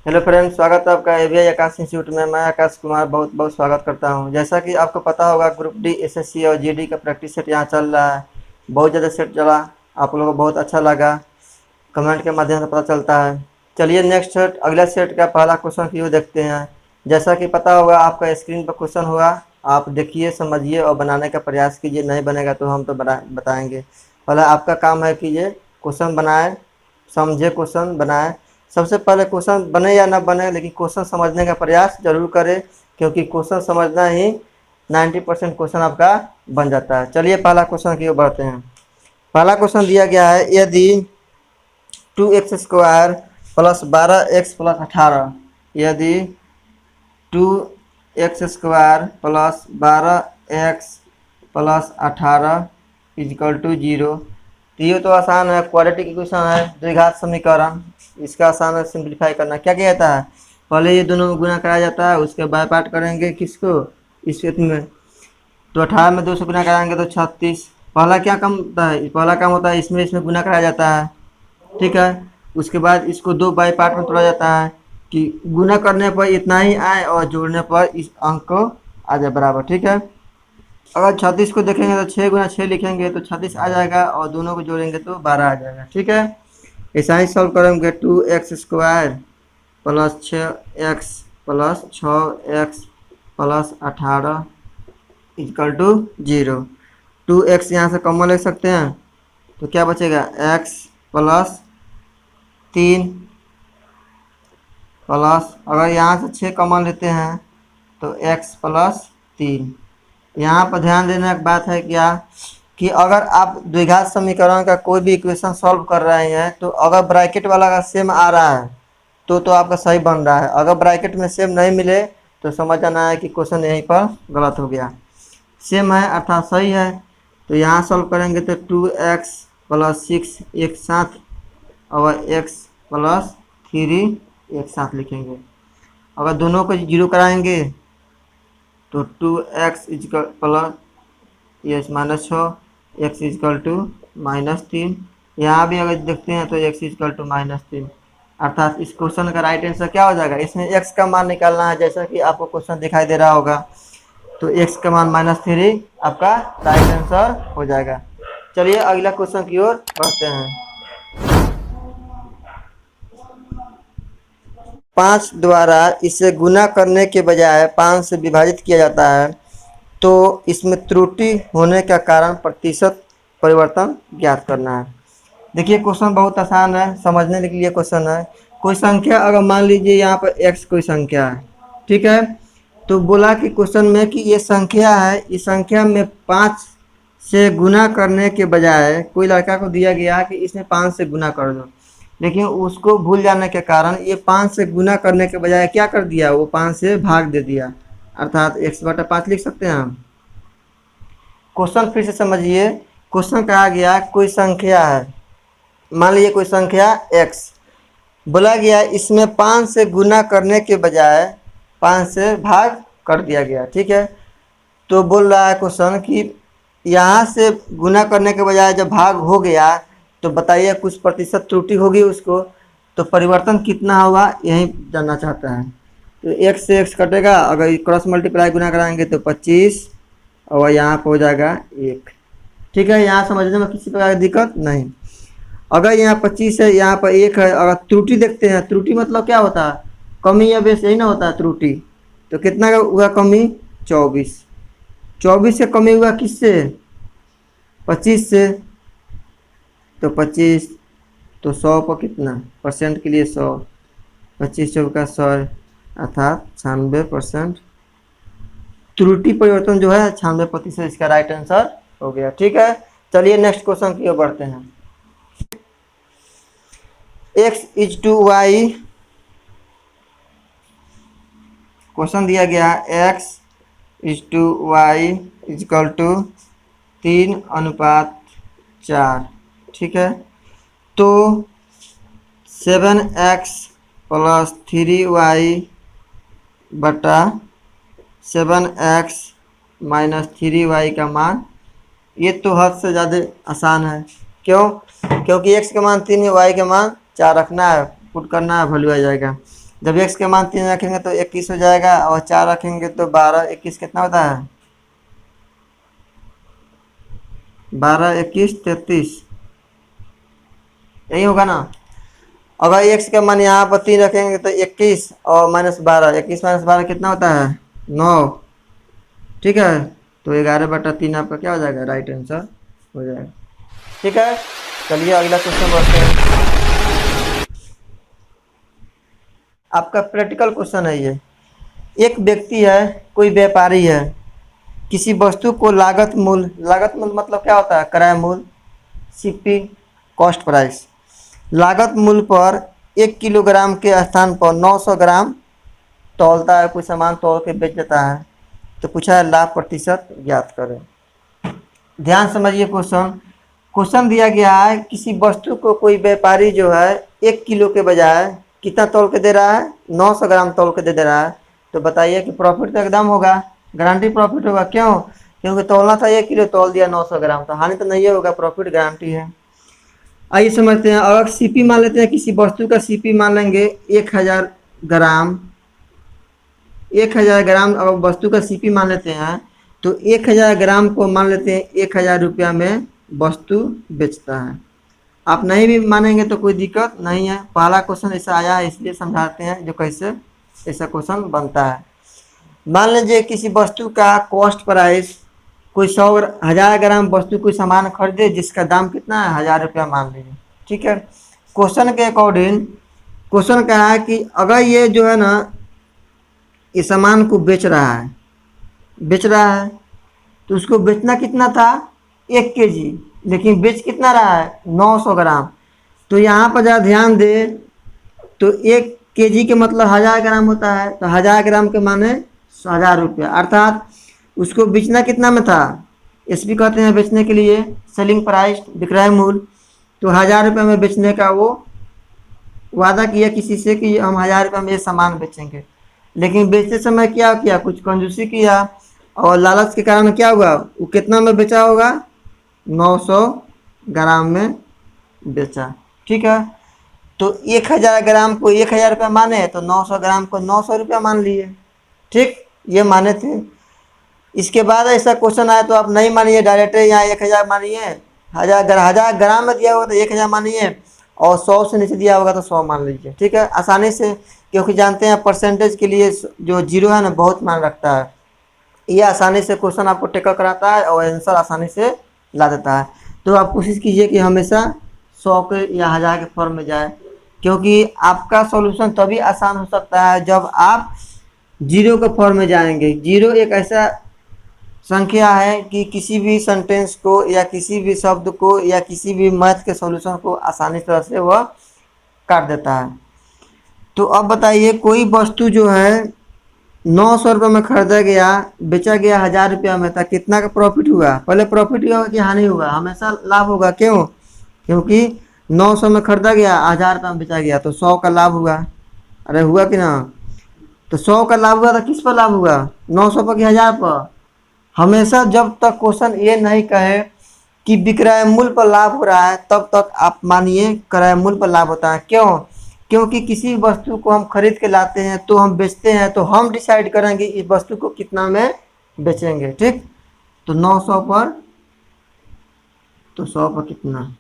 Hello friends, स्वागत है आपका एबीआई आकाश इंस्टीट्यूट में। मैं आकाश कुमार बहुत बहुत स्वागत करता हूं। जैसा कि आपको पता होगा, ग्रुप डी, एसएससी और जीडी का प्रैक्टिस सेट यहाँ चल रहा है। बहुत ज़्यादा सेट चला, आप लोगों को बहुत अच्छा लगा, कमेंट के माध्यम से पता चलता है। चलिए नेक्स्ट सेट, अगला सेट का पहला क्वेश्चन की देखते हैं। जैसा कि पता होगा, आपका स्क्रीन पर क्वेश्चन होगा, आप देखिए, समझिए और बनाने का प्रयास कीजिए। नहीं बनेगा तो हम तो बताएंगे। पहले आपका काम है कि ये क्वेश्चन बनाए, समझे, क्वेश्चन बनाए। सबसे पहले क्वेश्चन बने या ना बने, लेकिन क्वेश्चन समझने का प्रयास जरूर करें, क्योंकि क्वेश्चन समझना ही 90% क्वेश्चन आपका बन जाता है। चलिए पहला क्वेश्चन की ओर बढ़ते हैं। पहला क्वेश्चन दिया गया है, यदि 2x² प्लस 12x प्लस 18, यदि 2x² plus 12x plus 18 is equal to 0। तो ये तो आसान है, क्वाड्रेटिक इक्वेशन है, द्विघात समीकरण। इसका आसान है सिंप्लीफाई करना। क्या किया जाता है, पहले ये दोनों को गुना कराया जाता है, उसके बाय पार्ट करेंगे किसको, इस में। तो 18 में 2 से गुना कराएंगे तो 36। पहला क्या काम होता है, पहला काम होता है इसमें गुना कराया जाता है, ठीक है। उसके बाद इसको 2 बाय पार्ट में तोड़ा जाता है कि गुना करने पर इतना ही आए और जोड़ने पर इस अंक को आ जाए बराबर, ठीक है। अगर 36 को देखेंगे तो 6 गुना 6 लिखेंगे तो 36 आ जाएगा, और दोनों को जोड़ेंगे तो 12 आ जाएगा, ठीक है। ऐसा ही सॉल्व करेंगे। 2x² plus 6x plus 6x plus 18 equal to 0। 2x यहाँ से कॉमन ले सकते हैं, तो क्या बचेगा, x प्लस 3 प्लस, अगर यहाँ से 6 कॉमन लेते हैं तो x प्लस 3। यहाँ पर ध्यान देने की बात है क्या, कि अगर आप द्विघात समीकरण का कोई भी इक्वेशन सॉल्व कर रहे हैं, तो अगर ब्रैकेट वाला का सेम आ रहा है तो आपका सही बन रहा है। अगर ब्रैकेट में सेम नहीं मिले तो समझ आना है कि क्वेश्चन यहीं पर गलत हो गया। सेम है अर्थात सही है, तो यहाँ सॉल्व करेंगे तो 2x प्लस 6 एक साथ और x प्लस 3 एक साथ लिखेंगे। अगर दोनों को 0 कराएंगे तो 2x इजकल प्लस ये -6 x इजकल टू -3। यहाँ भी अगर देखते हैं तो x इजकल टू -3, अर्थात इस क्वेश्चन का राइट आंसर क्या हो जाएगा। इसमें x का मान निकालना है, जैसा कि आपको क्वेश्चन दिखाई दे रहा होगा, तो x का मान -3 आपका राइट आंसर हो जाएगा। चलिए अगला क्वेश्चन की ओर बढ़ते हैं। 5 द्वारा इसे गुना करने के बजाय 5 से विभाजित किया जाता है, तो इसमें त्रुटि होने का कारण प्रतिशत परिवर्तन ज्ञात करना है। देखिए क्वेश्चन बहुत आसान है, समझने के लिए क्वेश्चन है। कोई संख्या, अगर मान लीजिए यहाँ पर x कोई संख्या है, ठीक है, तो बोला कि क्वेश्चन में कि ये संख्या है, इस संख्या में 5 से गुना करने के बजाय कोई लड़का को दिया गया कि इसमें 5 से गुना कर दो, लेकिन उसको भूल जाने के कारण ये 5 से गुना करने के बजाय क्या कर दिया, वो 5 से भाग दे दिया, अर्थात x/5 लिख सकते हैं हम। क्वेश्चन फिर से समझिए। क्वेश्चन कहा गया कोई संख्या है, मान लीजिए कोई संख्या x, बोला गया इसमें 5 से गुना करने के बजाय 5 से भाग कर दिया गया, ठीक है। तो बोल रहा है क्वेश्चन कि यहाँ से गुना करने के बजाय जब भाग हो गया तो बताइए कुछ प्रतिशत त्रुटि होगी उसको, तो परिवर्तन कितना होगा यही जानना चाहता है। तो x से x कटेगा, अगर क्रॉस मल्टीप्लाई गुना कराएंगे तो 25, और यहाँ पर हो जाएगा 1, ठीक है। यहाँ समझने में किसी प्रकार की दिक्कत नहीं। अगर यहाँ 25 है, यहाँ पर 1 है, अगर त्रुटि देखते हैं, त्रुटि मतलब क्या होता है, कमी या बेस, यही ना होता है त्रुटि। तो कितना का हुआ कमी, 24। 24 से कमी हुआ किससे, 25 से, तो 25, तो 100 पर कितना परसेंट के लिए 100, 25 चौका 100, अर्थात 96%। त्रुटि परिवर्तन जो है 96%, इसका राइट आंसर हो गया, ठीक है। चलिए नेक्स्ट क्वेश्चन की ओर बढ़ते हैं। x is to y, question दिया गया x is to y equal to 3:4, ठीक है। तो 7x प्लस 3y बटा 7x माइनस 3y का मान, ये तो हद से ज़्यादा आसान है। क्यों, क्योंकि x का मान 3 है, y का मान 4 रखना है, पुट करना है, वैल्यू आ जाएगा। जब x के मान 3 रखेंगे तो 21 हो जाएगा, और 4 रखेंगे तो 12, 21 कितना होता है? 12, 21, 33, यही होगा ना। अगर x का मान यहाँ पर 3 रखेंगे तो 21 और -12, 21 -12 कितना होता है? 9। ठीक है, तो 11/3 आपका क्या हो जाएगा? राइट आंसर हो जाएगा। ठीक है, चलिए अगला क्वेश्चन बढ़ते हैं। आपका प्रैक्टिकल क्वेश्चन है ये। एक व्यक्ति है, कोई व्यापारी है, किसी वस्तु को लागत मूल्य मतलब क्या होता है? क्रय मूल्य, सीपी, कॉस्ट प्राइस। लागत मूल्य पर 1 किलोग्राम के स्थान पर 900 ग्राम तौलता है, कोई सामान तौल के बेच देता है, तो पूछा है लाभ प्रतिशत ज्ञात करें। ध्यान समझिए क्वेश्चन। क्वेश्चन दिया गया है, किसी वस्तु को कोई व्यापारी जो है 1 किलो के बजाय कितना तौल के दे रहा है? 900 ग्राम तौल के दे रहा है। तो बताइए कि प्रॉफिट तो एकदम होगा, गारंटी प्रॉफिट होगा। क्यों? क्योंकि तौलना था 1 किलो, तौल दिया 900 ग्राम, तो हानि तो नहीं होगा, प्रॉफिट गारंटी है। आइए समझते हैं। अगर सीपी मान लेते हैं, किसी वस्तु का सीपी मान लेंगे 1000 ग्राम। 1000 ग्राम अगर वस्तु का सीपी मान लेते हैं, तो 1000 ग्राम को मान लेते हैं 1000 रुपया में वस्तु बेचता है। आप नहीं भी मानेंगे तो कोई दिक्कत नहीं है, पहला क्वेश्चन ऐसा आया है इसलिए समझाते हैं जो कैसे ऐसा क्वेश्चन बनता है। मान लीजिए किसी वस्तु का कॉस्ट प्राइस, कोई 1000 ग्राम वस्तु कोई सामान खरीदे जिसका दाम कितना है? 1000 रुपया मान लीजिए। ठीक है, क्वेश्चन के अकॉर्डिंग क्वेश्चन कहा है कि अगर ये जो है ना इस सामान को बेच रहा है तो उसको बेचना कितना था? 1 केजी, लेकिन बेच कितना रहा है? 900 ग्राम। तो यहाँ पर ज़रा ध्यान दे, तो 1 केजी के मतलब 1000 ग्राम होता है, तो 1000 ग्राम के माने 1000 रुपया, अर्थात उसको बेचना कितना में था? एसपी कहते हैं बेचने के लिए, सेलिंग प्राइस, विक्रय मूल्य। तो 1000 रुपये में बेचने का वो वादा किया किसी से कि हम 1000 रुपये में ये सामान बेचेंगे, लेकिन बेचते समय क्या किया? कुछ कंजूसी किया, और लालच के कारण क्या हुआ? वो कितना में बेचा होगा? 900 ग्राम में बेचा। ठीक है, तो 1000 ग्राम को 1000 रुपया माने, तो 900 ग्राम को 900 रुपया मान लिए। ठीक, ये माने थे। इसके बाद ऐसा क्वेश्चन आया तो आप नहीं मानिए, डायरेक्ट यहाँ 1000 मानिए। 1000 ग्राम में दिया होगा तो 1000 मानिए, और 100 से नीचे दिया होगा तो 100 मान लीजिए। ठीक है, आसानी से, क्योंकि जानते हैं परसेंटेज के लिए जो जीरो है ना बहुत मान रखता है। ये आसानी से क्वेश्चन आपको टेकअप कराता है और आंसर आसानी से ला देता है। तो आप कोशिश कीजिए कि हमेशा 100 के या 1000 के फॉर्म में जाए, क्योंकि आपका सॉल्यूशन तभी आसान हो सकता है जब आप जीरो के फॉर्म में जाएंगे। जीरो एक ऐसा संख्या है कि किसी भी सेंटेंस को या किसी भी शब्द को या किसी भी मैथ के सॉल्यूशन को आसानी तरह से वह काट देता है। तो अब बताइए, कोई वस्तु जो है 900 रुपये में खरीदा गया, बेचा गया 1000 रुपया में, था कितना का प्रॉफिट हुआ? पहले प्रॉफिट हुआ कि हानि हुआ? हमेशा लाभ होगा। क्यों? क्योंकि 900 में खरीदा गया, 1000 रुपये में बेचा गया, तो 100 का लाभ हुआ। अरे हुआ कि ना? तो 100 का लाभ हुआ तो किस पर लाभ हुआ? 900 पर कि 1000 पर? हमेशा जब तक क्वेश्चन ये नहीं कहे कि विक्रय मूल्य पर लाभ हो रहा है, तब तक आप मानिए क्रय मूल्य पर लाभ होता है। क्यों? क्योंकि किसी वस्तु को हम खरीद के लाते हैं तो हम बेचते हैं, तो हम डिसाइड करेंगे इस वस्तु को कितना में बेचेंगे। ठीक, तो 900 पर, तो 100 पर कितना?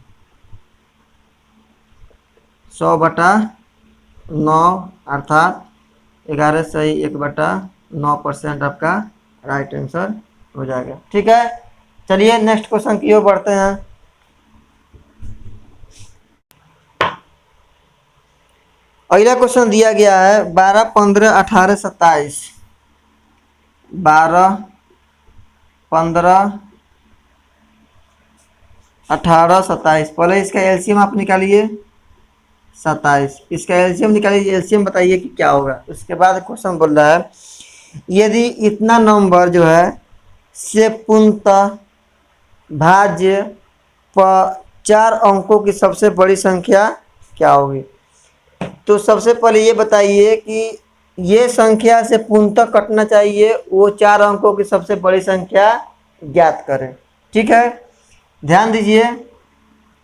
100/9, अर्थात 11 सही 1/9% आपका राइट आंसर हो जाएगा। ठीक है, चलिए नेक्स्ट क्वेश्चन की ओर बढ़ते हैं। अगला क्वेश्चन दिया गया है 12, 15, 18, 27। 12, 15, 18, 27। पहले इसका एलसीएम आप निकालिए। 27, इसका एलसीएम निकालिए। एलसीएम बताइए कि क्या होगा। उसके बाद क्वेश्चन बोल रहा है, यदि इतना नंबर जो है से पूर्णतः भाज्य पर 4 अंकों की सबसे बड़ी संख्या क्या होगी? तो सबसे पहले ये बताइए कि ये संख्या से पूर्णतः कटना चाहिए, वो 4 अंकों की सबसे बड़ी संख्या ज्ञात करें। ठीक है, ध्यान दीजिए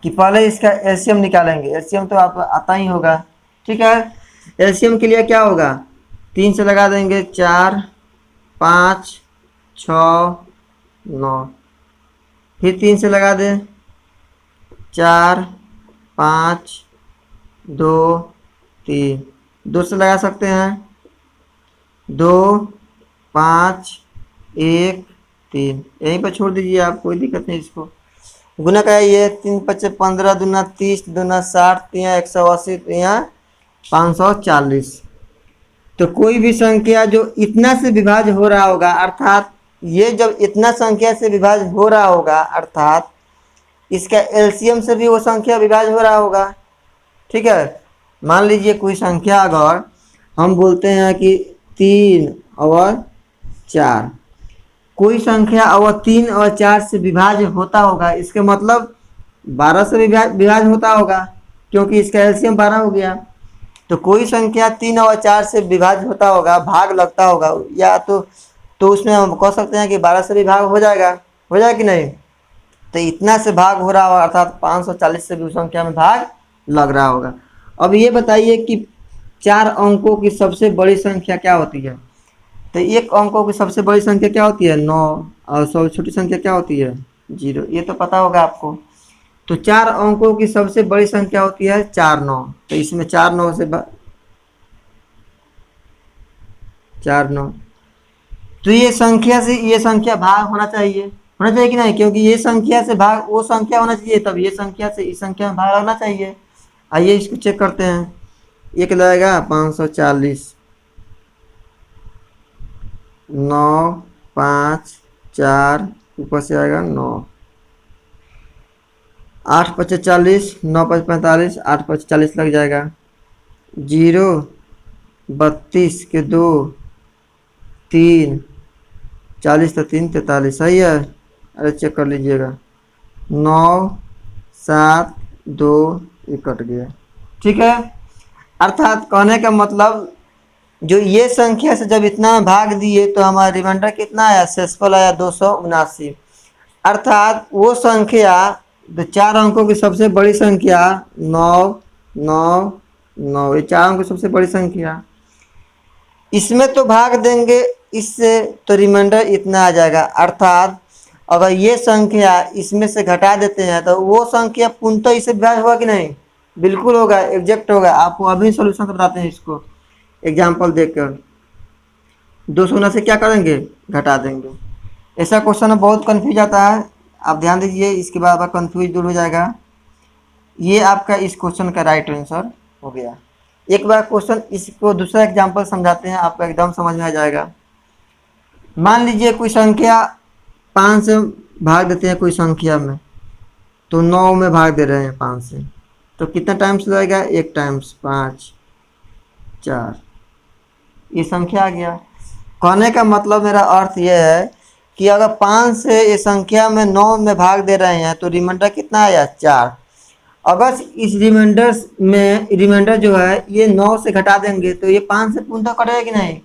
कि पहले इसका एलसीएम निकालेंगे। एलसीएम तो आप आता ही होगा। ठीक है, एलसीएम के लिए क्या होगा, 3 से लगा देंगे 4, 5, 6, 9, फिर 3 से लगा दें 4, 5, 2, 3, 2 से लगा सकते हैं 2, 5, 1, 3, यहीं पर छोड़ दीजिए आप, कोई दिक्कत नहीं। इसको गुना का ये 3 पच्चे 15, दूना 30, दूना 60, यहाँ 180, यहाँ 540। तो कोई भी संख्या जो इतना से विभाज्य हो रहा होगा, अर्थात ये जब इतना संख्या से विभाज्य हो रहा होगा, अर्थात इसका एलसीएम से भी वो संख्या विभाज्य हो रहा होगा। ठीक है, मान लीजिए कोई संख्या अगर हम बोलते हैं कि 3 और 4, कोई संख्या अगर 3 और 4 से विभाज्य होता होगा, इसके मतलब 12 से विभाज्य होता होगा, क्योंकि इसका एलसीएम 12 हो गया। तो कोई संख्या 3 और 4 से विभाज्य होता होगा, भाग लगता होगा, या तो उसमें हम कह सकते हैं कि 12 से भी भाग हो जाएगा कि नहीं। तो इतना से भाग हो रहा होगा, अर्थात 540 से भी उस संख्या में भाग लग रहा होगा। अब ये बताइए कि 4 अंकों की सबसे बड़ी संख्या क्या होती है। तो 1 अंकों की सबसे बड़ी संख्या क्या होती है, 9, और सबसे छोटी संख्या क्या होती है, 0। ये तो पता होगा आपको। तो 4 अंकों की सबसे बड़ी संख्या होती है 4 9। तो इसमें 4 9 से 4 9, तो ये संख्या से ये संख्या भाग होना चाहिए कि नहीं, क्योंकि ये संख्या से भाग वो संख्या होना चाहिए, तब ये संख्या से इस संख्या में भाग लगना चाहिए। आइए इसको चेक करते हैं। एक लगेगा 540, 9, 5, 4, ऊपर से आएगा 9, 8 पच्चे 40, 9 पच्चे 45, 8 पच्चे 40 लग जाएगा। 0, 32 के 2, 3, 40 तो 3 43, सही है। अरे चेक कर लीजिएगा, 9, 7, 2, ये कट गया। ठीक है, अर्थात कहने का मतलब जो ये संख्या से जब इतना भाग दिए तो हमारा रिमाइंडर कितना आया, शेषफल आया 279। अर्थात वो संख्या, तो 4 अंकों की सबसे बड़ी संख्या 9 9 9, ये 4 अंकों की सबसे बड़ी संख्या, इसमें तो भाग देंगे इससे तो रिमाइंडर इतना आ जाएगा। अर्थात अगर ये संख्या इसमें से घटा देते हैं तो वो संख्या पूर्णतः इससे विभाज्य होगा कि नहीं, बिल्कुल होगा, एग्जैक्ट होगा। आपको अभी सॉल्यूशन बताते हैं इसको एग्जाम्पल देखकर। 2 से क्या करेंगे, घटा देंगे। ऐसा क्वेश्चन में बहुत कन्फ्यूज आता है, आप ध्यान दीजिए, इसके बाद आपका कन्फ्यूज दूर हो जाएगा। ये आपका इस क्वेश्चन का राइट आंसर हो गया। एक बार क्वेश्चन इसको दूसरा एग्जाम्पल समझाते हैं, आपको एकदम समझ में आ जाएगा। मान लीजिए कोई संख्या 5 से भाग देते हैं कोई संख्या में, तो 9 में भाग दे रहे हैं 5 से, तो कितना टाइम्स लगेगा, 1 टाइम्स 5 4, ये संख्या आ गया। कहने का मतलब मेरा अर्थ यह है कि अगर 5 से ये संख्या में 9 में भाग दे रहे हैं तो रिमाइंडर कितना आया, 4। अगर इस रिमाइंडर जो है ये 9 से घटा देंगे तो ये 5 से पूर्णतः कटेगा कि नहीं,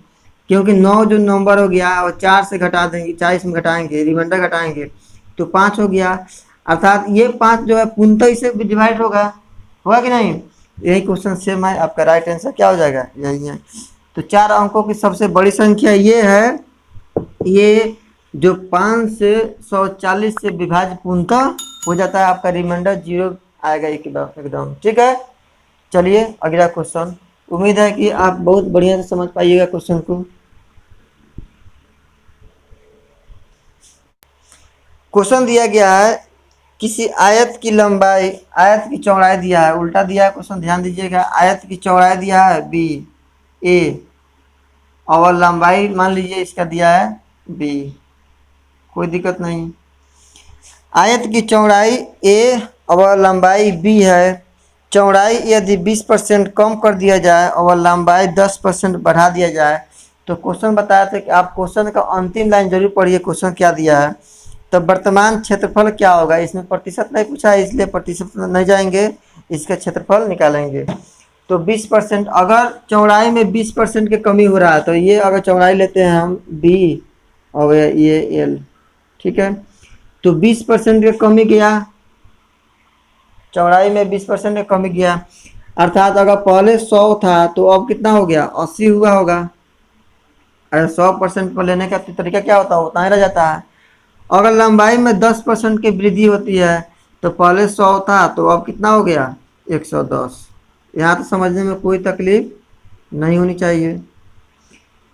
क्योंकि 9 जो नंबर हो गया और 4 से घटा देंगे, 4 इसमें घटाएंगे, रिमाइंडर घटाएंगे तो 5 हो गया। अर्थात ये 5 जो है पूर्णतः इससे डिवाइड होगा कि नहीं। यही क्वेश्चन सेम है, आपका राइट आंसर क्या हो जाएगा, यही है। तो 4 अंकों की सबसे बड़ी संख्या ये है, ये जो 5 से 140 से विभाज्य पूर्णतः हो जाता है, आपका रिमाइंडर 0 आएगा एकदम। ठीक है, चलिए अगला क्वेश्चन। उम्मीद है कि आप बहुत बढ़िया से समझ पाइएगा क्वेश्चन को। क्वेश्चन दिया गया है, किसी आयत की लंबाई, आयत की चौड़ाई दिया है, उल्टा दिया है क्वेश्चन, ध्यान दीजिएगा। आयत की चौड़ाई दिया है b a, और लंबाई मान लीजिए इसका दिया है b, कोई दिक्कत नहीं। आयत की चौड़ाई a और लंबाई b है। चौड़ाई यदि 20% कम कर दिया जाए और लंबाई 10% बढ़ा दिया जाए, तो क्वेश्चन बताया था कि आप क्वेश्चन का अंतिम लाइन जरूर पढ़िए, क्वेश्चन क्या दिया है। तो वर्तमान क्षेत्रफल क्या होगा, इसमें प्रतिशत नहीं पूछा है इसलिए प्रतिशत नहीं जाएंगे, इसका क्षेत्रफल निकालेंगे। तो 20%, अगर चौड़ाई में 20% की कमी हो रहा है तो ये अगर चौड़ाई लेते हैं हम b और ये l, ठीक है, तो 20% की कमी गया, चौड़ाई में 20% की कमी गया। अर्थात अगर पहले 100 था तो अब कितना हो गया, 80 हुआ होगा। अगर 100% पर लेने का तरीका क्या होता है, उतना ही रह जाता है। अगर लंबाई में 10% की वृद्धि होती है तो पहले 100 था तो अब कितना हो गया, 110। यहाँ तो समझने में कोई तकलीफ नहीं होनी चाहिए।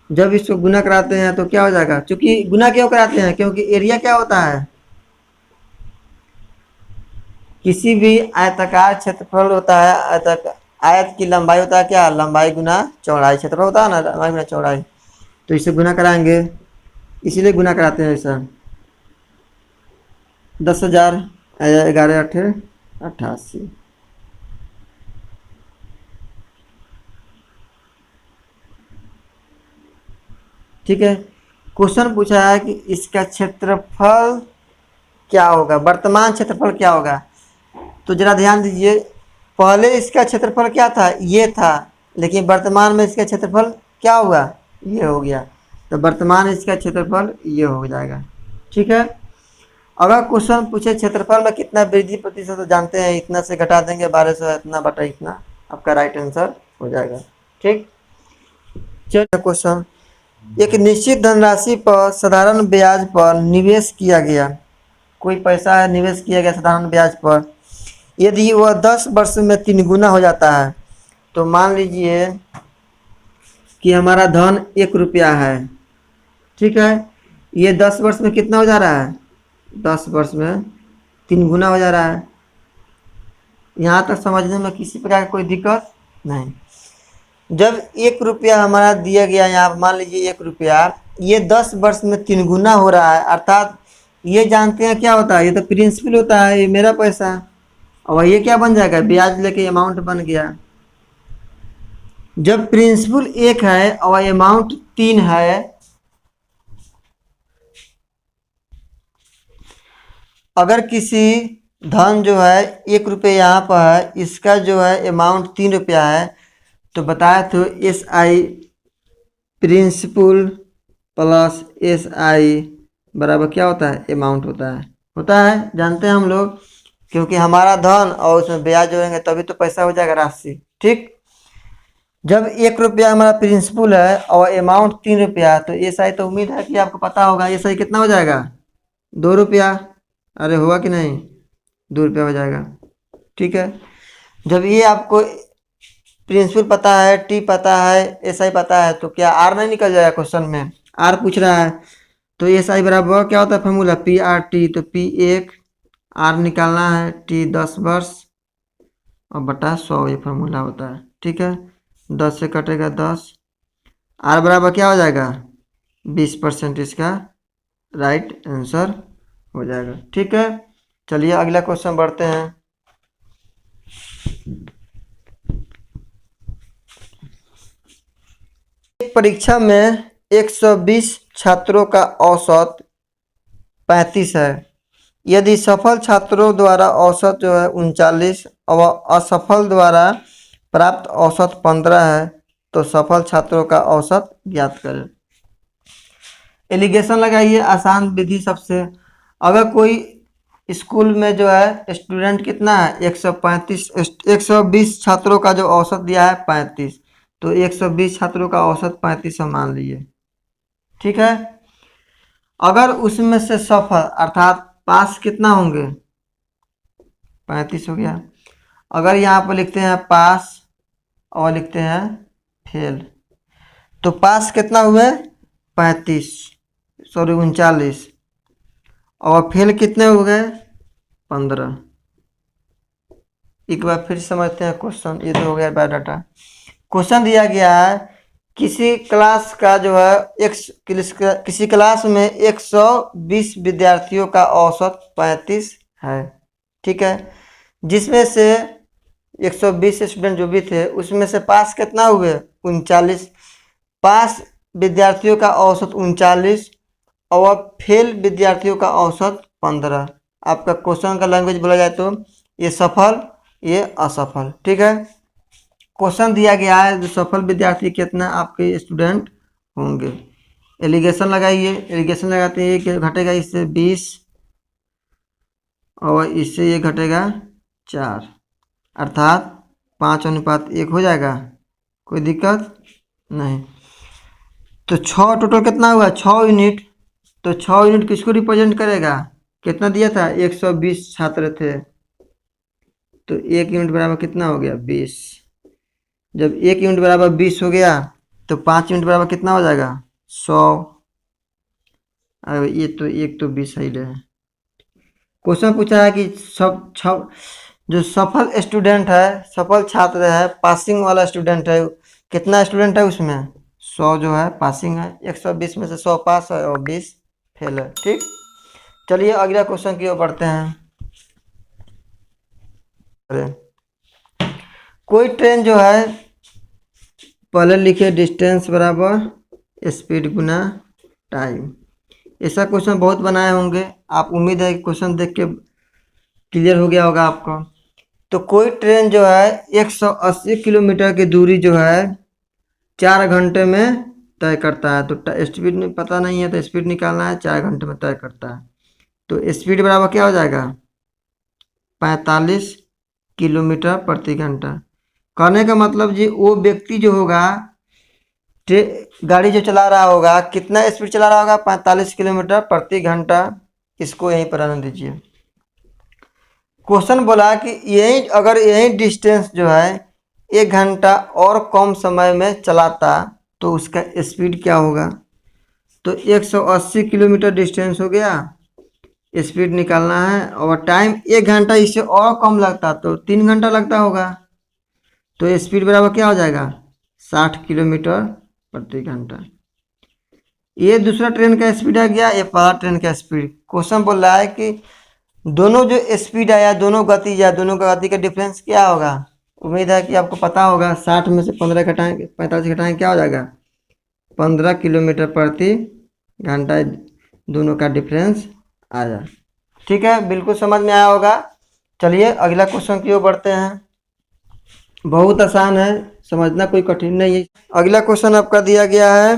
जब इसको गुना कराते हैं तो क्या हो जाएगा, क्योंकि गुना क्यों कराते हैं, क्योंकि एरिया क्या होता है, किसी भी आयताकार क्षेत्रफल होता है, आयत की लंबाई होता है क्या, लंबाई गुना चौड़ाई, क्षेत्रफल होता है ना, लंबाई गुना चौड़ाई। तो इसे गुना कराएंगे, इसीलिए गुना कराते हैं ऐसा। 10,000 11 8 88। ठीक है, क्वेश्चन पूछा है कि इसका क्षेत्रफल क्या होगा, वर्तमान क्षेत्रफल क्या होगा। तो जरा ध्यान दीजिए, पहले इसका क्षेत्रफल क्या था, ये था, लेकिन वर्तमान में इसका क्षेत्रफल क्या होगा, ये हो गया। तो वर्तमान इसका क्षेत्रफल ये हो जाएगा। ठीक है, अगर क्वेश्चन पूछे क्षेत्रफल में कितना वृद्धि प्रतिशत, तो जानते हैं इतना से घटा देंगे 1200 इतना बटा इतना, आपका राइट आंसर हो जाएगा। ठीक, चलिए क्वेश्चन, एक निश्चित धनराशि पर साधारण ब्याज पर निवेश किया गया, कोई पैसा है निवेश किया गया साधारण ब्याज पर, यदि वह 10 वर्ष में 3 गुना हो जाता है, तो मान लीजिए कि हमारा धन 1 रुपया है। ठीक है, ये 10 वर्ष में कितना हो जा रहा है, 10 वर्ष में 3 गुना हो जा रहा है। यहाँ तक समझने में किसी प्रकार की कोई दिक्कत नहीं। जब 1 रुपया हमारा दिया गया, यहाँ मान लीजिए 1 रुपया, ये 10 वर्ष में 3 गुना हो रहा है, अर्थात ये जानते हैं क्या होता है, ये तो प्रिंसिपल होता है, ये मेरा पैसा, और ये क्या बन जाएगा, ब्याज लेके अमाउंट बन गया। जब प्रिंसिपल 1 है और अमाउंट 3 है, अगर किसी धन जो है 1 रुपये यहाँ पर है, इसका जो है अमाउंट 3 रुपया है, तो बताया तो S I principal plus S I बराबर क्या होता है, अमाउंट होता है, जानते हैं हम लोग, क्योंकि हमारा धन और उसमें ब्याज जोड़ेंगे तभी तो पैसा हो जाएगा राशि। ठीक, जब 1 रुपया हमारा प्रिंसिपल है और अमाउंट 3 रुपया, तो एस आई तो उम्मीद है कि आपको पता होगा, एस आई कितना हो जाएगा, 2 रुपया। अरे हुआ कि नहीं, 2 रुपया हो जाएगा। ठीक है, जब ये आपको प्रिंसिपल पता है, टी पता है, एस आई पता है, तो क्या आर नहीं निकल जाएगा, क्वेश्चन में आर पूछ रहा है, तो एस आई बराबर क्या होता है फॉर्मूला, पी आर टी, तो पी 1, आर निकालना है, टी 10 वर्ष और बटा 100, ये फार्मूला होता है। ठीक है, 10 से कटेगा 10, आर बराबर क्या हो जाएगा, 20%, इसका राइट आंसर हो जाएगा। ठीक है, चलिए अगला क्वेश्चन बढ़ते हैं। परीक्षा में 120 छात्रों का औसत 35 है, यदि सफल छात्रों द्वारा औसत जो है 39 और असफल द्वारा प्राप्त औसत 15 है, तो सफल छात्रों का औसत ज्ञात करें। एलिगेशन लगाइए, आसान विधि सबसे। अगर कोई स्कूल में जो है स्टूडेंट कितना है, 135, 120 छात्रों का जो औसत दिया है 35, तो 120 छात्रों का औसत 35 हम मान लिए। ठीक है, अगर उसमें से सफल अर्थात पास कितना होंगे, 35 हो गया। अगर यहाँ पर लिखते हैं पास और लिखते हैं फेल, तो पास कितना हुए 35, सॉरी 39, और फेल कितने हो गए 15। एक बार फिर समझते हैं क्वेश्चन, ये तो हो गया बायोडाटा। क्वेश्चन दिया गया है किसी क्लास का जो है किसी क्लास में 120 विद्यार्थियों का औसत 35 है। ठीक है, जिसमें से 120 स्टूडेंट जो भी थे उसमें से पास कितना हुए 39, पास विद्यार्थियों का औसत 39 और फेल विद्यार्थियों का औसत 15। आपका क्वेश्चन का लैंग्वेज बोला जाए तो ये सफल, ये असफल। ठीक है, क्वेश्चन दिया गया है जो सफल विद्यार्थी कितना आपके स्टूडेंट होंगे। एलिगेशन लगाइए, एलिगेशन लगाते हैं कि घटेगा इससे 20 और इससे ये घटेगा 4, अर्थात 5:1 हो जाएगा, कोई दिक्कत नहीं। तो 6 टोटल कितना हुआ, 6 यूनिट। तो 6 यूनिट किसको रिप्रेजेंट करेगा, कितना दिया था, 120 छात्र थे, तो 1 यूनिट बराबर कितना हो गया, 20। जब 1 यूनिट बराबर 20 हो गया तो 5 यूनिट बराबर कितना हो जाएगा, 100। अरे ये तो एक तो 20 सही है। क्वेश्चन पूछा है कि सब जो सफल स्टूडेंट है, सफल छात्र है, पासिंग वाला स्टूडेंट है, कितना स्टूडेंट है उसमें, 100 जो है पासिंग है, 120 में से 100 पास है और 20 फेल है। ठीक, चलिए अगला क्वेश्चन की ओर बढ़ते हैं। अरे कोई ट्रेन जो है, पहले लिखे डिस्टेंस बराबर स्पीड गुना टाइम। ऐसा क्वेश्चन बहुत बनाए होंगे आप, उम्मीद है कि क्वेश्चन देख के क्लियर हो गया होगा आपको। तो कोई ट्रेन जो है 180 किलोमीटर की दूरी जो है 4 घंटे में तय करता है। तो स्पीड में पता नहीं है तो स्पीड निकालना है, 4 घंटे में तय करता है। तो स्पीड बराबर क्या हो जाएगा, 45 किलोमीटर प्रति घंटा। कहने का मतलब जी वो व्यक्ति जो होगा, गाड़ी जो चला रहा होगा, कितना स्पीड चला रहा होगा, 45 किलोमीटर प्रति घंटा। इसको यहीं पर रहने दीजिए। क्वेश्चन बोला कि यही अगर यही डिस्टेंस जो है 1 घंटा और कम समय में चलाता तो उसका स्पीड क्या होगा। तो 180 किलोमीटर डिस्टेंस हो गया, स्पीड निकालना है, और टाइम 1 घंटा इससे और कम लगता तो 3 घंटा लगता होगा। तो स्पीड बराबर क्या हो जाएगा, 60 किलोमीटर प्रति घंटा। ये दूसरा ट्रेन का स्पीड आ गया, ये पहला ट्रेन का स्पीड। क्वेश्चन बोल रहा है कि दोनों जो स्पीड आया, दोनों गति या दोनों का गति का डिफरेंस क्या होगा। उम्मीद है कि आपको पता होगा। 60 में से 15 घटाएंगे, 45 घटाएंगे, क्या हो जाएगा, 15 किलोमीटर प्रति घंटा। दोनों का डिफरेंस आया। ठीक है, बिल्कुल समझ में आया होगा। चलिए अगला क्वेश्चन की ओर बढ़ते हैं। बहुत आसान है, समझना कोई कठिन नहीं है। अगला क्वेश्चन आपका दिया गया है,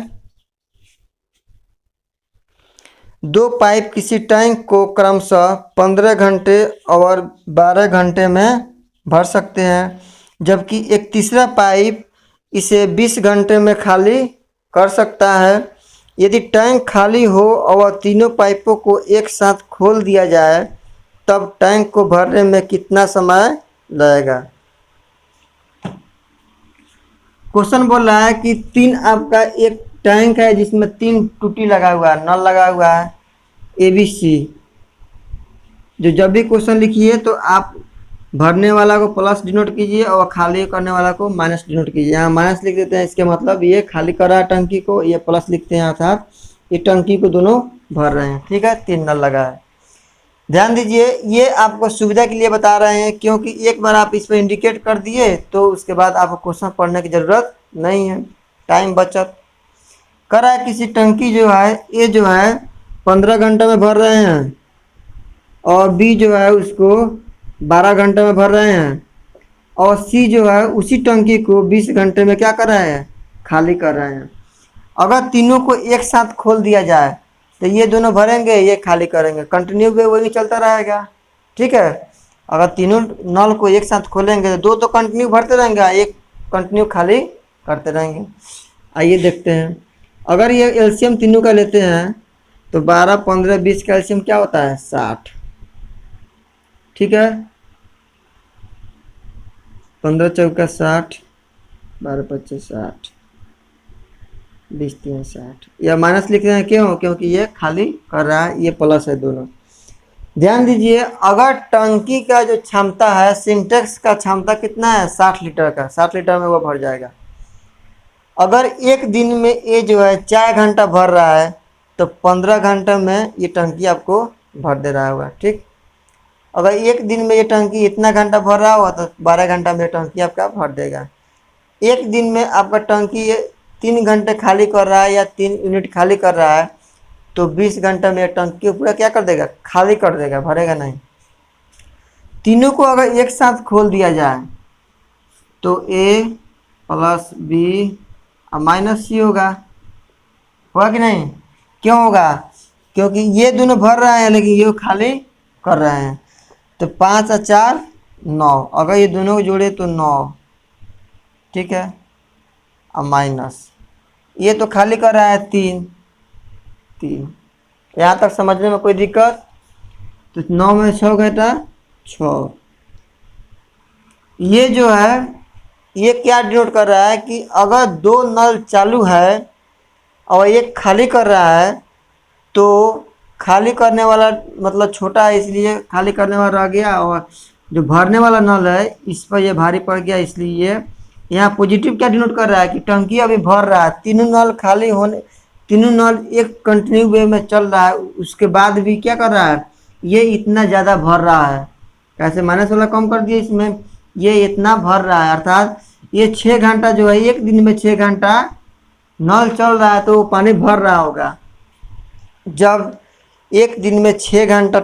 2 पाइप किसी टैंक को क्रमशः 15 घंटे और 12 घंटे में भर सकते हैं, जबकि एक तीसरा पाइप इसे 20 घंटे में खाली कर सकता है। यदि टैंक खाली हो और तीनों पाइपों को एक साथ खोल दिया जाए तब टैंक को भरने में कितना समय लगेगा। क्वेश्चन बोल रहा है कि आपका एक टैंक है जिसमें 3 टूटी लगा हुआ है, नल लगा हुआ है ABC। जो जब भी क्वेश्चन लिखिए तो आप भरने वाला को प्लस डिनोट कीजिए और खाली करने वाला को माइनस डिनोट कीजिए। यहाँ माइनस लिख देते हैं, इसके मतलब ये खाली कर रहा है टंकी को, ये प्लस लिखते हैं अर्थात ये टंकी को दोनों भर रहे हैं। ठीक है, 3 नल लगा है। ध्यान दीजिए, ये आपको सुविधा के लिए बता रहे हैं, क्योंकि एक बार आप इस पर इंडिकेट कर दिए तो उसके बाद आपको क्वेश्चन पढ़ने की ज़रूरत नहीं है, टाइम बचत कर रहा है। किसी टंकी जो है ये जो है 15 घंटे में भर रहे हैं और B जो है उसको 12 घंटे में भर रहे हैं, और C जो है उसी टंकी को 20 घंटे में क्या कर रहे हैं, खाली कर रहे हैं। अगर तीनों को एक साथ खोल दिया जाए तो ये दोनों भरेंगे, ये खाली करेंगे, कंटिन्यू वे वही चलता रहेगा। ठीक है, अगर तीनों नल को एक साथ खोलेंगे तो 2 तो कंटिन्यू भरते रहेंगे, एक कंटिन्यू खाली करते रहेंगे। आइए देखते हैं, अगर ये एलसीएम तीनों का लेते हैं तो 12, 15, 20 का एलसीएम क्या होता है, 60। ठीक है, 15 चौका 60, 12 25 60, 20 3 60। या माइनस लिख रहे हैं क्यों, क्योंकि ये खाली कर रहा है, ये प्लस है दोनों। ध्यान दीजिए, अगर टंकी का जो क्षमता है, सिंटेक्स का क्षमता कितना है, 60 लीटर का, 60 लीटर में वो भर जाएगा। अगर एक दिन में ये जो है 4 घंटा भर रहा है तो 15 घंटे में ये टंकी आपको भर दे रहा होगा। ठीक, अगर एक दिन में ये टंकी इतना घंटा भर रहा होगा तो 12 घंटा में टंकी आपका भर देगा। एक दिन में आपका टंकी 3 घंटे खाली कर रहा है या 3 यूनिट खाली कर रहा है तो 20 घंटे में टंकी पूरा क्या कर देगा, खाली कर देगा, भरेगा नहीं। तीनों को अगर एक साथ खोल दिया जाए तो A प्लस B और माइनस C होगा कि नहीं, क्यों होगा, क्योंकि ये दोनों भर रहे हैं लेकिन ये खाली कर रहे हैं। तो 5 और 4 9, अगर ये दोनों को जोड़े तो 9, ठीक है, अब माइनस, ये तो खाली कर रहा है 3 3। यहाँ तक समझने में कोई दिक्कत? तो 9 में 6 घटा 6, ये जो है ये क्या डिनोट कर रहा है कि अगर 2 नल चालू है और एक खाली कर रहा है तो खाली करने वाला मतलब छोटा है, इसलिए खाली करने वाला रह गया, और जो भरने वाला नल है इस पर ये भारी पड़ गया, इसलिए यहाँ पॉजिटिव क्या डिनोट कर रहा है कि टंकी अभी भर रहा है, तीनों नल खाली होने, तीनों नल एक कंटिन्यू वे में चल रहा है, उसके बाद भी क्या कर रहा है, ये इतना ज़्यादा भर रहा है। कैसे माइनस वाला कम कर दिया इसमें, ये इतना भर रहा है, अर्थात ये 6 घंटा जो है, एक दिन में 6 घंटा नल चल रहा है तो वो पानी भर रहा होगा। जब एक दिन में 6 घंटा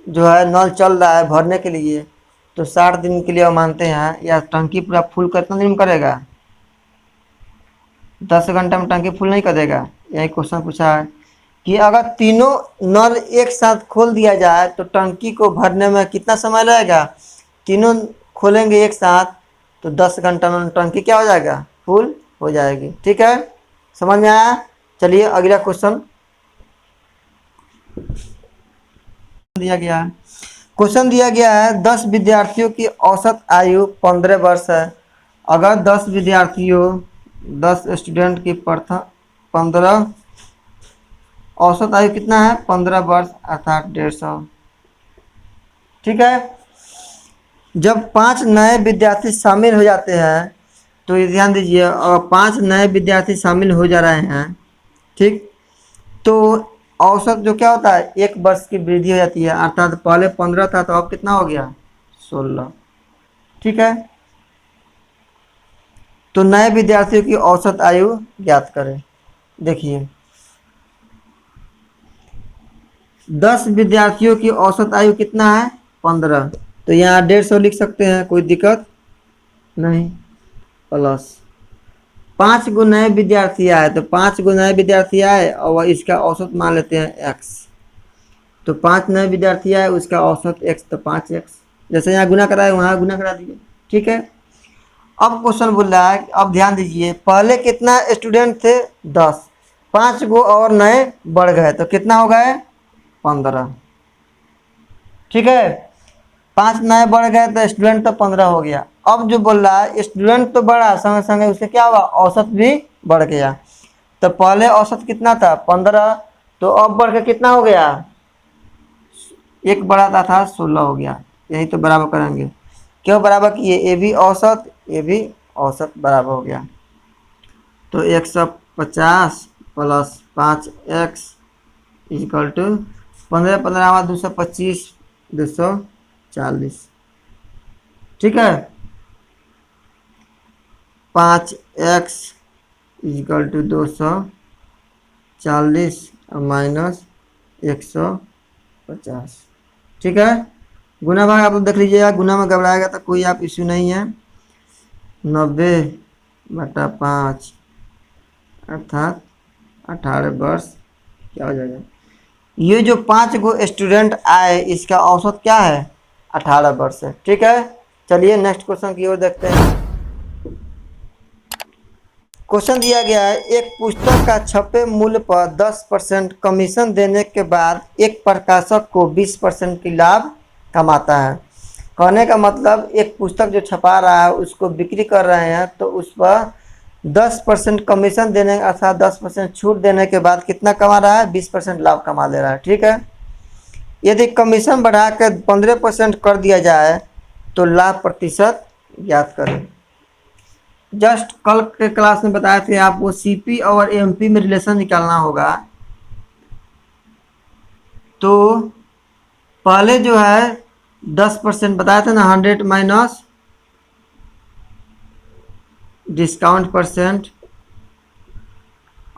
जो है नल चल रहा है भरने के लिए, तो 60 दिन के लिए हम मानते हैं, या टंकी पूरा फुल कितना दिन में करेगा? 10 घंटा में टंकी फुल नहीं करेगा। यही क्वेश्चन पूछा है कि अगर तीनों नल एक साथ खोल दिया जाए तो टंकी को भरने में कितना समय लगेगा? तीनों खोलेंगे एक साथ तो 10 घंटा में टंकी क्या हो जाएगा? फुल हो जाएगी। ठीक है, समझ में आया? चलिए अगला क्वेश्चन दिया गया है। क्वेश्चन दिया गया है 10 विद्यार्थियों की औसत आयु 15 वर्ष है। अगर 10 विद्यार्थियों 10 स्टूडेंट की प्रथम 15 औसत आयु कितना है? 15 वर्ष अर्थात 150। ठीक है, जब 5 नए विद्यार्थी शामिल हो जाते हैं तो ये ध्यान दीजिए, और 5 नए विद्यार्थी शामिल हो जा रहे हैं, ठीक, तो औसत जो क्या होता है 1 वर्ष की वृद्धि हो जाती है, अर्थात पहले 15 था तो अब कितना हो गया? 16। ठीक है, तो नए विद्यार्थियों की औसत आयु ज्ञात करें। देखिए 10 विद्यार्थियों की औसत आयु कितना है? 15, तो यहाँ 150 लिख सकते हैं, कोई दिक्कत नहीं, प्लस 5 गो नए विद्यार्थी आए, तो 5 गो नए विद्यार्थी आए और इसका औसत मान लेते हैं x, तो 5 नए विद्यार्थी आए उसका औसत x, तो 5x, जैसे यहाँ गुना कराए वहाँ गुना करा दिए। ठीक है, अब क्वेश्चन बोल रहा है, अब ध्यान दीजिए, पहले कितना स्टूडेंट थे? 10, 5 गो और नए बढ़ गए तो कितना हो गए? 15। ठीक है, 5 नए बढ़ गए तो स्टूडेंट तो 15 हो गया। अब जो बोल रहा है स्टूडेंट तो बढ़ा, संगे संगे उससे क्या हुआ? औसत भी बढ़ गया। तो पहले औसत कितना था? 15, तो अब बढ़ के कितना हो गया? एक बढ़ाता था 16 हो गया। यही तो बराबर करेंगे, क्यों बराबर किए? ये भी औसत, ये भी औसत बराबर हो गया, तो 150 प्लस 5x इक्वल टू 15 15 225 240। ठीक है, 5x इक्वल टू 240 माइनस 150। ठीक है, गुना भाग आप लोग देख लीजिएगा, गुना में घबराएगा तो कोई आप इश्यू नहीं है। 90/5 अर्थात 18 वर्ष क्या हो जाएगा? ये जो 5 गो स्टूडेंट आए इसका औसत क्या है? 18 वर्ष है। ठीक है, चलिए नेक्स्ट क्वेश्चन की ओर देखते हैं। क्वेश्चन दिया गया है, एक पुस्तक का छपे मूल्य पर 10% कमीशन देने के बाद एक प्रकाशक को 20% की लाभ कमाता है। कहने का मतलब एक पुस्तक जो छपा रहा है उसको बिक्री कर रहे हैं, तो उस पर 10% कमीशन देने अर्थात 10% छूट देने के बाद कितना कमा रहा है? 20% लाभ कमा ले रहा है। ठीक है, यदि कमीशन बढ़ा कर 15% कर दिया जाए तो लाभ प्रतिशत ज्ञात करें। जस्ट कल के क्लास में बताए थे आपको सीपी और एमपी में रिलेशन निकालना होगा। तो पहले जो है 10% बताया था ना, 100 माइनस डिस्काउंट परसेंट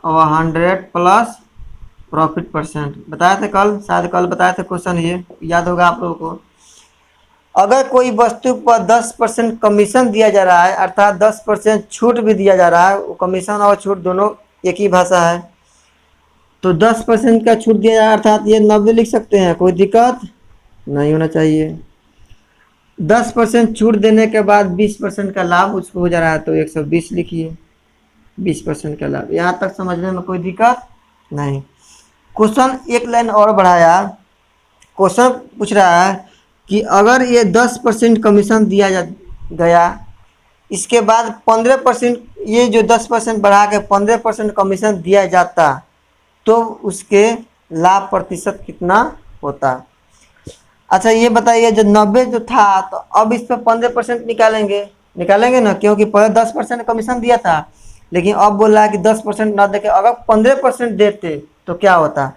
और 100 प्लस प्रॉफिट परसेंट बताया था कल, शायद कल बताया था क्वेश्चन, ये याद होगा आप लोगों को। अगर कोई वस्तु पर 10% कमीशन दिया जा रहा है अर्थात 10% छूट भी दिया जा रहा है, वो कमीशन और छूट दोनों एक ही भाषा है, तो 10% का छूट दिया जा रहा है अर्थात ये 90 लिख सकते हैं, कोई दिक्कत नहीं होना चाहिए। 10% छूट देने के बाद 20% का लाभ उसको हो जा रहा है, तो 120 लिखिए। 20% का लाभ। यहाँ तक समझने में कोई दिक्कत नहीं। क्वेश्चन एक लाइन और बढ़ाया। क्वेश्चन पूछ रहा है कि अगर ये 10% कमीशन दिया गया, इसके बाद 15%, ये जो 10% बढ़ा के 15% कमीशन दिया जाता, तो उसके लाभ प्रतिशत कितना होता। अच्छा ये बताइए, जो 90 जो था, तो अब इस पर 15% निकालेंगे ना, क्योंकि पहले 10% कमीशन दिया था, लेकिन अब बोल रहा है कि 10% ना देके अगर 15% देते तो क्या होता।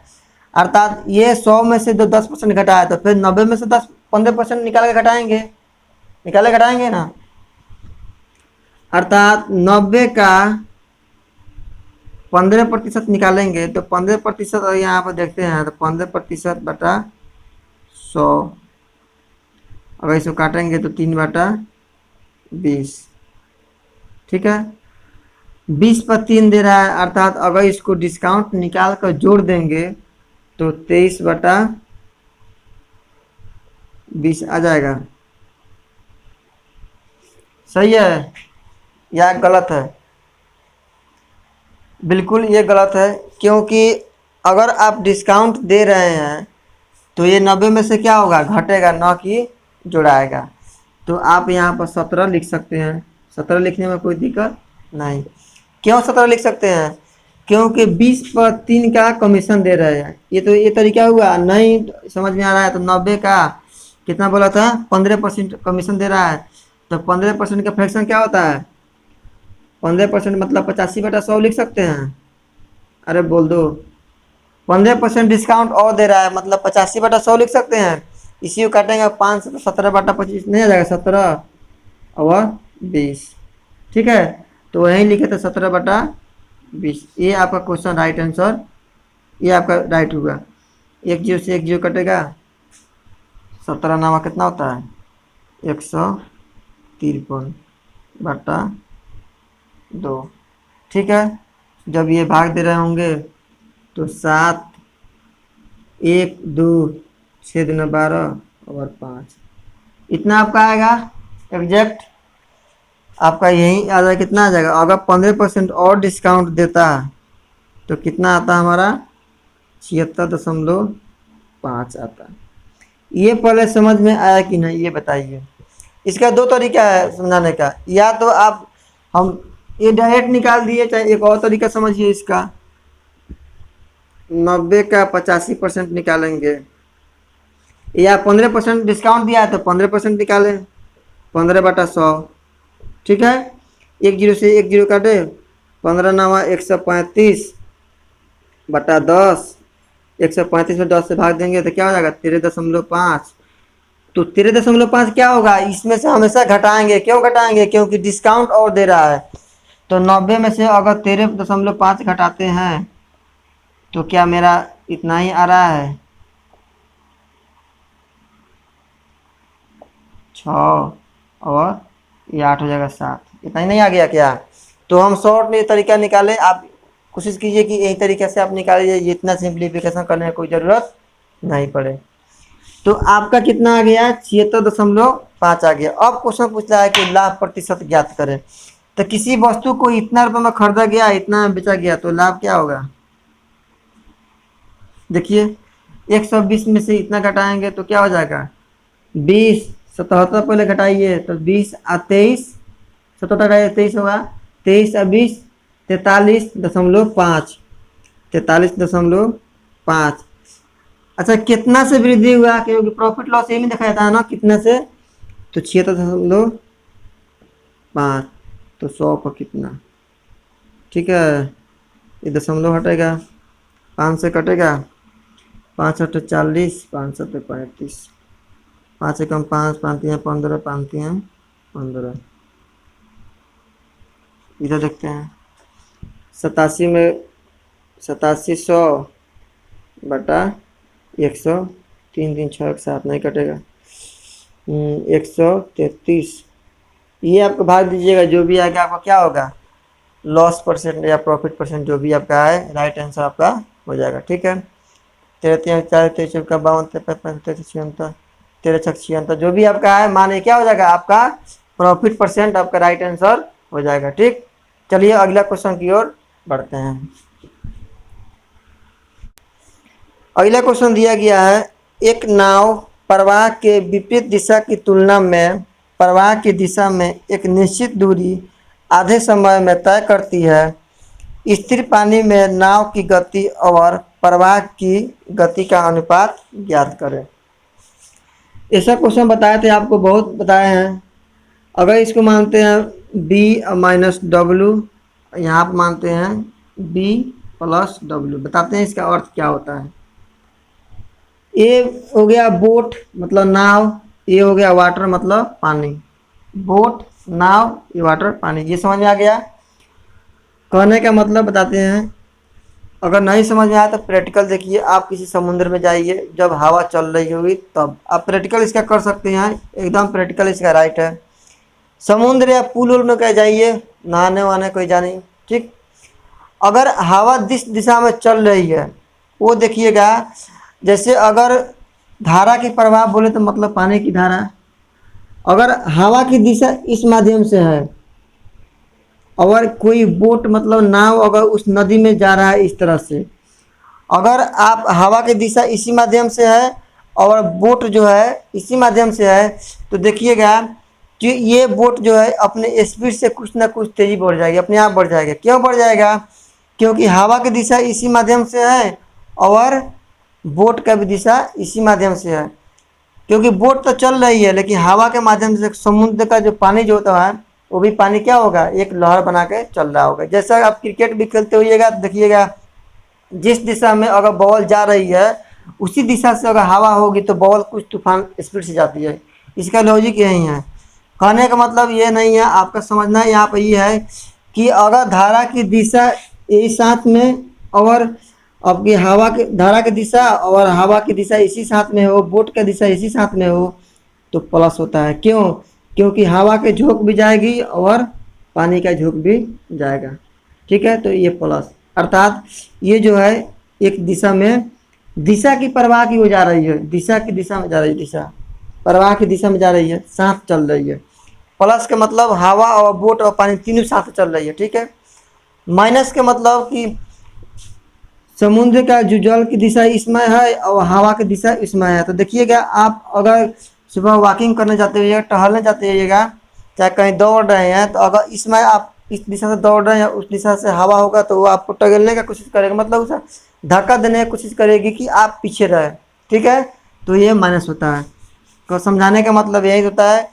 अर्थात ये 100 में से जो 10% घटाया, तो फिर 90 में से 15% निकाल के घटाएंगे ना। अर्थात 90 का 15% निकालेंगे, तो 15% यहाँ पर देखते हैं, तो 15% बटा 100, अगर इसको काटेंगे तो 3/20। ठीक है, 20 पर 3 दे रहा है, अर्थात अगर इसको डिस्काउंट निकाल कर जोड़ देंगे तो 23/20 आ जाएगा। सही है या गलत है? बिल्कुल ये गलत है, क्योंकि अगर आप डिस्काउंट दे रहे हैं तो ये 90 में से क्या होगा, घटेगा, ना कि जुड़ाएगा। तो आप यहाँ पर 17 लिख सकते हैं। 17 लिखने में कोई दिक्कत नहीं। क्यों 17 लिख सकते हैं? क्योंकि 20 पर 3 का कमीशन दे रहे हैं। ये तरीका हुआ नहीं समझ में आ रहा है, तो 90 का कितना बोला था, 15% कमीशन दे रहा है, तो 15% का फ्रैक्शन क्या होता है, 15% मतलब 85/100 लिख सकते हैं। अरे बोल दो, 15% डिस्काउंट और दे रहा है, मतलब 85/100 लिख सकते हैं। इसी को काटेंगे 5 से, तो 17/25 नहीं आ जाएगा, 17/20। ठीक है, तो वहीं लिखे थे 17/20। ये आपका क्वेश्चन राइट आंसर, ये आपका राइट होगा। 1 जीरो से 1 जीरो कटेगा, 17 नामा कितना होता है, 153/2। ठीक है, जब ये भाग दे रहे होंगे तो 7, 1, 2, 6 दूना 12 और 5, इतना आपका आएगा एग्जैक्ट। आपका यही आ जाएगा, कितना आ जाएगा, अगर 15% और डिस्काउंट देता तो कितना आता हमारा, 76.5 आता। ये पहले समझ में आया कि नहीं, ये बताइए। इसका 2 तरीका है समझाने का, या तो आप हम ये डायरेक्ट निकाल दिए, चाहे एक और तरीका समझिए इसका। 90 का 85% निकालेंगे, या 15% डिस्काउंट दिया है तो 15% निकालें, 15/100। ठीक है, 1 जीरो से 1 जीरो काटे, 15 नामा 135/10। 135 में 10 से भाग देंगे तो क्या हो जाएगा, 13.5। तो 13.5 क्या होगा, इसमें से हमेशा घटाएंगे। क्यों घटाएंगे, क्योंकि डिस्काउंट और दे रहा है। तो 90 में से अगर 13.5 घटाते हैं तो क्या मेरा इतना ही आ रहा है, 6 और ये 8 हो जाएगा 7, इतना ही नहीं आ गया क्या। तो हम शॉर्ट में तरीका निकालें, आप कोशिश कीजिए कि यही तरीके से आप निकालिए, इतना सिंप्लीफिकेशन करने की कोई ज़रूरत नहीं पड़े। तो आपका कितना आ गया, 76.5 आ गया। अब क्वेश्चन पूछ रहा है कि लाभ प्रतिशत ज्ञात करें। तो किसी वस्तु को इतना रुपये में खरीदा गया, इतना में बेचा गया, तो लाभ क्या होगा। देखिए 120 में से इतना घटाएंगे तो क्या हो जाएगा, 20। 77 पहले घटाइए, तो 20 और 23, 77 घटाइए 23 होगा, 23 और 20 43.5, 43.5। अच्छा कितना से वृद्धि हुआ, क्योंकि प्रॉफिट लॉस यही में देखा जाता है ना, कितने से, तो 76.5, तो 100 पर कितना। ठीक है, ये दशमलव हटेगा, 5 से कटेगा, 5 अट्ठे 40, 5 सत्ते 35, 5 से कम 5, 5 तियां 15, 5 तियां 15। इधर देखते हैं, 87 में 8700/100, 3 3 6 1 7 नहीं कटेगा, 133। ये आपको भाग दीजिएगा, जो भी आएगा आपका क्या होगा, लॉस परसेंट या प्रॉफिट परसेंट, जो भी आपका है, राइट आंसर आपका हो जाएगा। ठीक है, 13 3 4 23 का 52 53 56 13 छक 76, जो भी आपका है माने क्या हो जाएगा, आपका प्रॉफिट परसेंट आपका राइट आंसर हो जाएगा। ठीक, चलिए अगला क्वेश्चन की ओर बढ़ते हैं। अगला क्वेश्चन दिया गया है, एक नाव प्रवाह के विपरीत दिशा की तुलना में प्रवाह की दिशा में एक निश्चित दूरी आधे समय में तय करती है। स्थिर पानी में नाव की गति और प्रवाह की गति का अनुपात ज्ञात करें। ऐसा क्वेश्चन बताए थे आपको, बहुत बताए हैं। अगर इसको मानते हैं बी माइनस डब्लू, यहाँ पर मानते हैं बी प्लस डब्लू, बताते हैं इसका अर्थ क्या होता है। ए हो गया बोट मतलब नाव, ये हो गया वाटर मतलब पानी। बोट, नाव, ये वाटर, पानी, ये समझ में आ गया। कहने का मतलब बताते हैं, अगर नहीं समझ में आया तो प्रैक्टिकल देखिए। आप किसी समुद्र में जाइए जब हवा चल रही होगी तब आप प्रैक्टिकल इसका कर सकते हैं, एकदम प्रैक्टिकल इसका राइट है। समुद्र या पुल उल में कहीं जाइए नहाने वहाने कोई जा नहीं, ठीक। अगर हवा जिस दिशा में चल रही है वो देखिएगा, जैसे अगर धारा की प्रवाह बोले तो मतलब पानी की धारा, अगर हवा की दिशा इस माध्यम से है और कोई बोट मतलब नाव अगर उस नदी में जा रहा है इस तरह से, अगर आप हवा की दिशा इसी माध्यम से है और बोट जो है इसी माध्यम से है, तो देखिएगा कि ये बोट जो है अपने स्पीड से कुछ ना कुछ तेज़ी बढ़ जाएगी, अपने आप बढ़ जाएगा। क्यों बढ़ जाएगा? क्योंकि हवा की दिशा इसी माध्यम से है और बोट का भी दिशा इसी माध्यम से है। क्योंकि बोट तो चल रही है लेकिन हवा के माध्यम से समुद्र का जो पानी जो होता है वो भी पानी क्या होगा, एक लहर बना के चल रहा होगा। जैसा आप क्रिकेट भी खेलते होइएगा तो देखिएगा जिस दिशा में अगर बॉल जा रही है उसी दिशा से अगर हवा होगी तो बॉल कुछ तूफान स्पीड से जाती है। इसका लॉजिक यही है। कहने का मतलब ये नहीं है, आपका समझना यहाँ पर ये है कि अगर धारा की दिशा एक साथ में और आपकी हवा की धारा की दिशा और हवा की दिशा इसी साथ में हो, बोट का दिशा इसी साथ में हो तो प्लस होता है। क्यों? क्योंकि हवा के झोंक भी जाएगी और पानी का झोंक भी जाएगा। ठीक है, तो ये प्लस, अर्थात ये जो है एक दिशा में दिशा की प्रवाह की हो जा रही है, दिशा की दिशा में जा रही है, दिशा प्रवाह की दिशा में जा रही है, साथ चल रही है। प्लस के मतलब हवा और बोट और पानी तीनों साथ चल रही है। ठीक है। माइनस के मतलब कि समुद्र का जो जल की दिशा इसमें है और हवा की दिशा इसमें है। तो देखिएगा आप अगर सुबह वॉकिंग करने जाते होइएगा, टहलने जाते होइएगा, चाहे कहीं दौड़ रहे हैं, तो अगर इसमें आप इस दिशा से दौड़ रहे हैं उस दिशा से हवा होगा तो वो आपको टगलने का कोशिश करेगा, मतलब उसे धक्का देने की कोशिश करेगी कि आप पीछे रहे। ठीक है, तो ये माइनस होता है। तो समझाने का मतलब यही होता है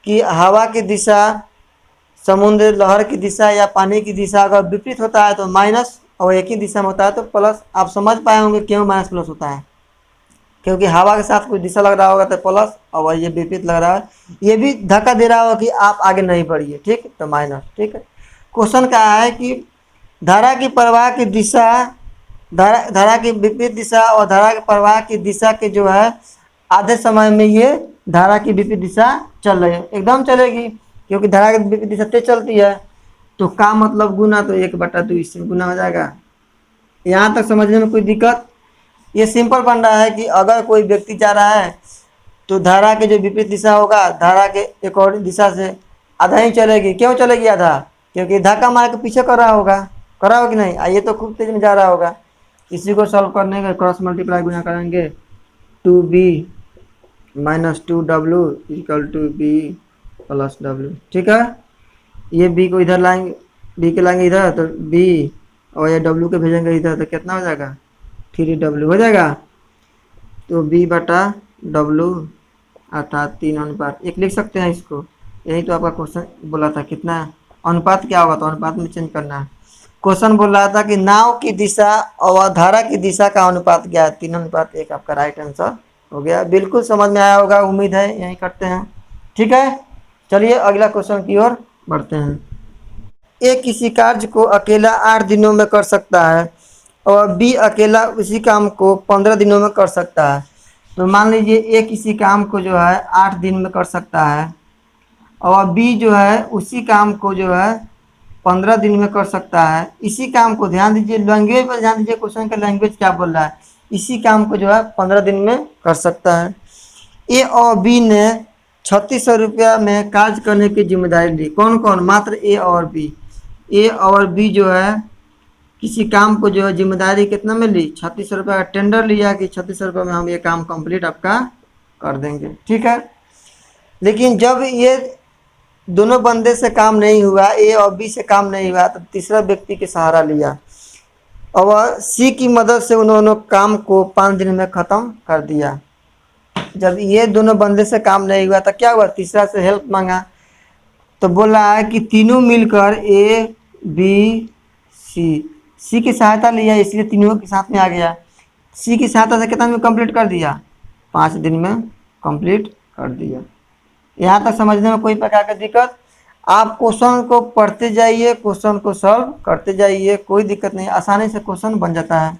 कि हवा की दिशा, समुद्र लहर की दिशा या पानी की दिशा अगर विपरीत होता है तो माइनस, और एक ही दिशा में होता है तो प्लस। आप समझ पाए होंगे क्यों माइनस प्लस होता है, क्योंकि हवा के साथ कुछ दिशा लग रहा होगा तो प्लस, और ये विपरीत लग रहा है, ये भी धक्का दे रहा होगा कि आप आगे नहीं बढ़िए। ठीक, तो माइनस। ठीक है। क्वेश्चन क्या है कि धारा की प्रवाह की दिशा, धारा की विपरीत दिशा और धारा के प्रवाह की दिशा के जो है आधे समय में ये धारा की विपरीत दिशा चल रही है, एकदम चलेगी क्योंकि धारा की विपरीत दिशा तेज चलती है। तो का मतलब गुना, तो 1/2 इससे गुना हो जाएगा। यहाँ तक समझने में कोई दिक्कत? ये सिंपल बन रहा है कि अगर कोई व्यक्ति जा रहा है तो धारा के जो विपरीत दिशा होगा धारा के एक और दिशा से आधा ही चलेगी। क्यों चलेगी आधा? क्योंकि धक्का मार के पीछे कर रहा होगा, कि नहीं? ये तो खूब तेज में जा रहा होगा। इसी को सॉल्व करने का क्रॉस मल्टीप्लाई गुना करेंगे, 2b minus 2w equal to b plus w। ठीक है, ये b को इधर लाएंगे, b के लाएंगे इधर तो b, और ये w के भेजेंगे इधर तो कितना हो जाएगा, 3w हो जाएगा। तो b/w अर्थात 3:1 लिख सकते हैं इसको। यही तो आपका क्वेश्चन बोला था, कितना अनुपात क्या होगा, तो अनुपात में चेंज करना है। क्वेश्चन बोल रहा था कि नाव की दिशा और धारा की दिशा का अनुपात क्या है, 3:1 आपका राइट आंसर हो गया। बिल्कुल समझ में आया होगा, उम्मीद है। यही करते हैं। ठीक है, चलिए अगला क्वेश्चन की ओर बढ़ते हैं। ए किसी कार्य को अकेला 8 दिनों में कर सकता है और बी अकेला उसी काम को 15 दिनों में कर सकता है। तो मान लीजिए ए किसी काम को जो है 8 दिन में कर सकता है और बी जो है उसी काम को जो है 15 दिन में कर सकता है। इसी काम को, ध्यान दीजिए लैंग्वेज पर ध्यान दीजिए, क्वेश्चन का लैंग्वेज क्या बोल रहा है। इसी काम को जो है 15 दिन में कर सकता है। ए और बी ने 3600 रुपया में कार्य करने की जिम्मेदारी ली। कौन कौन? मात्र ए और बी। ए और बी जो है किसी काम को जो है जिम्मेदारी कितना में ली? 3600 रुपया का टेंडर लिया कि 3600 रुपया में हम ये काम कंप्लीट आपका कर देंगे। ठीक है, लेकिन जब ये दोनों बंदे से काम नहीं हुआ, ए और बी से काम नहीं हुआ, तो तीसरा व्यक्ति के सहारा लिया और सी की मदद से उन्होंने काम को 5 दिन में ख़त्म कर दिया। जब ये दोनों बंदे से काम नहीं हुआ तो क्या हुआ? तीसरा से हेल्प मांगा, तो बोला है कि तीनों मिलकर ए बी सी की सहायता लिया, इसलिए तीनों के साथ में आ गया। सी की सहायता से कितना में कंप्लीट कर दिया? 5 दिन में कंप्लीट कर दिया। यहाँ तक समझने में कोई प्रकार की दिक्कत? आप क्वेश्चन को पढ़ते जाइए, क्वेश्चन को सॉल्व करते जाइए, कोई दिक्कत नहीं, आसानी से क्वेश्चन बन जाता है।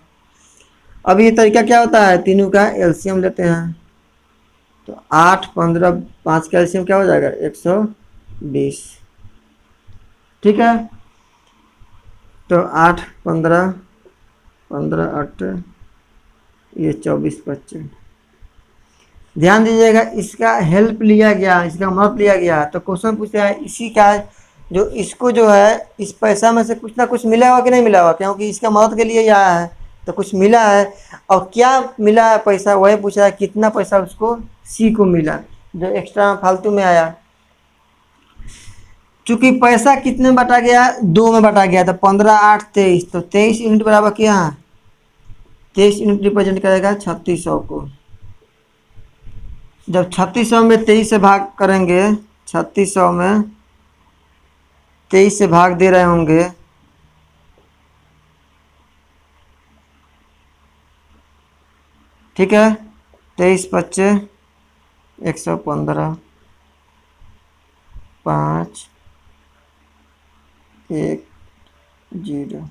अब ये तरीका क्या होता है? तीनों का एलसीएम लेते हैं, तो 8, 15, 5 का एलसीएम क्या हो जाएगा? 120। ठीक है, तो 8, 15, 15, 8, ये 24, 25। ध्यान दीजिएगा, इसका हेल्प लिया गया, इसका मदद लिया गया, तो क्वेश्चन पूछा है इसी का जो इसको जो है इस पैसा में से कुछ ना कुछ मिला हुआ कि नहीं मिला हुआ, क्योंकि इसका मदद के लिए ही आया है तो कुछ मिला है। और क्या मिला है? पैसा। वही पूछा है कितना पैसा उसको सी को मिला जो एक्स्ट्रा फालतू में आया। चूंकि पैसा कितने में बांटा गया? 2 में बांटा गया, तो 15, 8, 23, तो 23 यूनिट बराबर क्या है? 23 यूनिट रिप्रेजेंट करेगा 3600 को। जब 3600 में 23 से भाग करेंगे, 3600 में 23 से भाग दे रहे होंगे, ठीक है, 23, 25, 115, 5, 1, 0,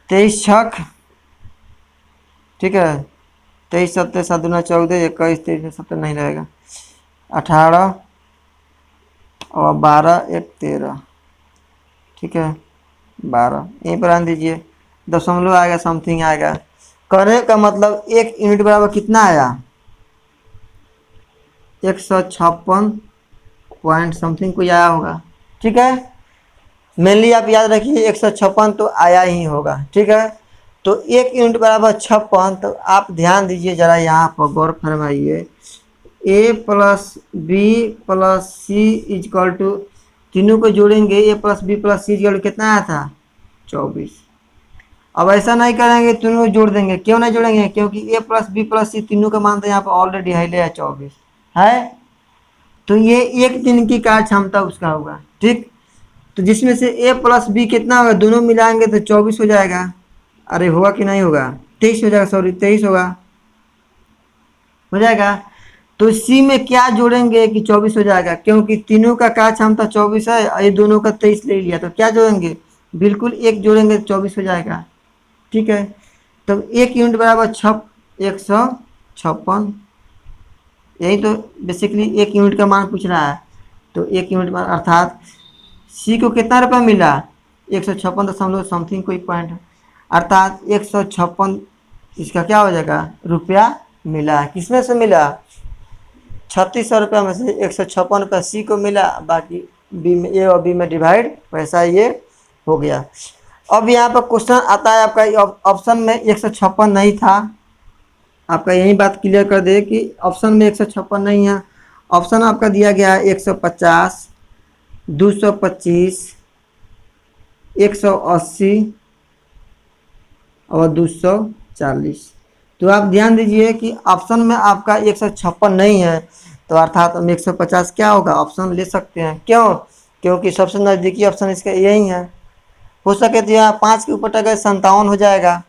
23 छक, ठीक है, 23 7 7 दूना 14, 21, 23 17 नहीं रहेगा, 18 और 12, 1, 13, ठीक है, 12 यहीं पर आन दीजिए, दशमलव आएगा, समथिंग आएगा। करने का मतलब 1 यूनिट बराबर कितना आया? 156 पॉइंट समथिंग कोई आया होगा। ठीक है, मेनली आप याद रखिए 156 तो आया ही होगा। ठीक है, तो 1 यूनिट बराबर 56, तो आप ध्यान दीजिए जरा, यहाँ पर गौर फरमाइए, A plus B plus C is equal to, तीनों को जोड़ेंगे, A plus B plus C is equal to कितना आया था? 24। अब ऐसा नहीं करेंगे, तीनों जोड़ देंगे। क्यों नहीं जोड़ेंगे? क्योंकि ए प्लस बी प्लस सी तीनों का मान तो यहाँ पर ऑलरेडी है 24 है, तो ये 1 दिन की कार्य क्षमता उसका होगा। ठीक, तो जिसमें से ए प्लस बी कितना होगा? दोनों मिलाएंगे तो 24 हो जाएगा। अरे होगा कि नहीं होगा? 23 हो जाएगा, सॉरी 23 होगा, हो जाएगा। तो सी में क्या जोड़ेंगे कि 24 हो जाएगा? क्योंकि तीनों का कार्य क्षमता 24 है और ये दोनों का 23 ले लिया, तो क्या जोड़ेंगे? बिल्कुल 1 जोड़ेंगे तो 24 हो जाएगा। ठीक है, तो 1 यूनिट बराबर 156, यही तो बेसिकली 1 यूनिट का मान पूछ रहा है। तो 1 यूनिट मान अर्थात सी को कितना रुपया मिला? 156 दशमलव समथिंग कोई पॉइंट, अर्थात 156 इसका क्या हो जाएगा? रुपया मिला है। किसमें से मिला? 3600 रुपया में से 156 रुपया सी को मिला, बाकी बी में, ए और बी में डिवाइड पैसा ये हो गया। अब यहाँ पर क्वेश्चन आता है आपका, ऑप्शन में 156 नहीं था, आपका यही बात क्लियर कर दे कि ऑप्शन में 156 नहीं है। ऑप्शन आपका दिया गया है 150, 225, 180 और 240। तो आप ध्यान दीजिए कि ऑप्शन में आपका 156 नहीं है, तो अर्थात हम 150 क्या होगा? ऑप्शन ले सकते हैं। क्यों? क्योंकि सबसे नज़दीकी ऑप्शन इसका यही है। हो सके तो यहाँ 5 के ऊपर टका 57 हो जाएगा,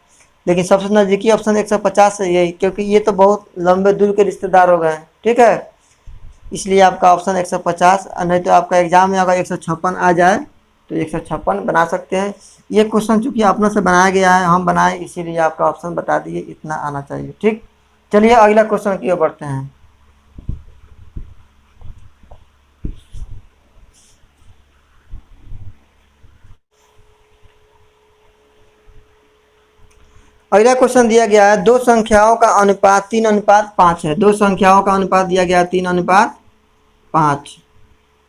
लेकिन सबसे नज़दीकी ऑप्शन 150 है यही, क्योंकि ये तो बहुत लंबे दूर के रिश्तेदार हो गए। ठीक है, इसलिए आपका ऑप्शन 150, नहीं तो आपका एग्जाम में अगर 156 आ जाए तो 156 बना सकते हैं। ये क्वेश्चन चूँकि अपने से बनाया गया है, हम बनाए, इसीलिए आपका ऑप्शन बता दिए, इतना आना चाहिए। ठीक, चलिए अगला क्वेश्चन की ओर बढ़ते हैं। अगला क्वेश्चन दिया गया है दो संख्याओं का अनुपात 3:5 है। दो संख्याओं का अनुपात दिया गया है 3:5।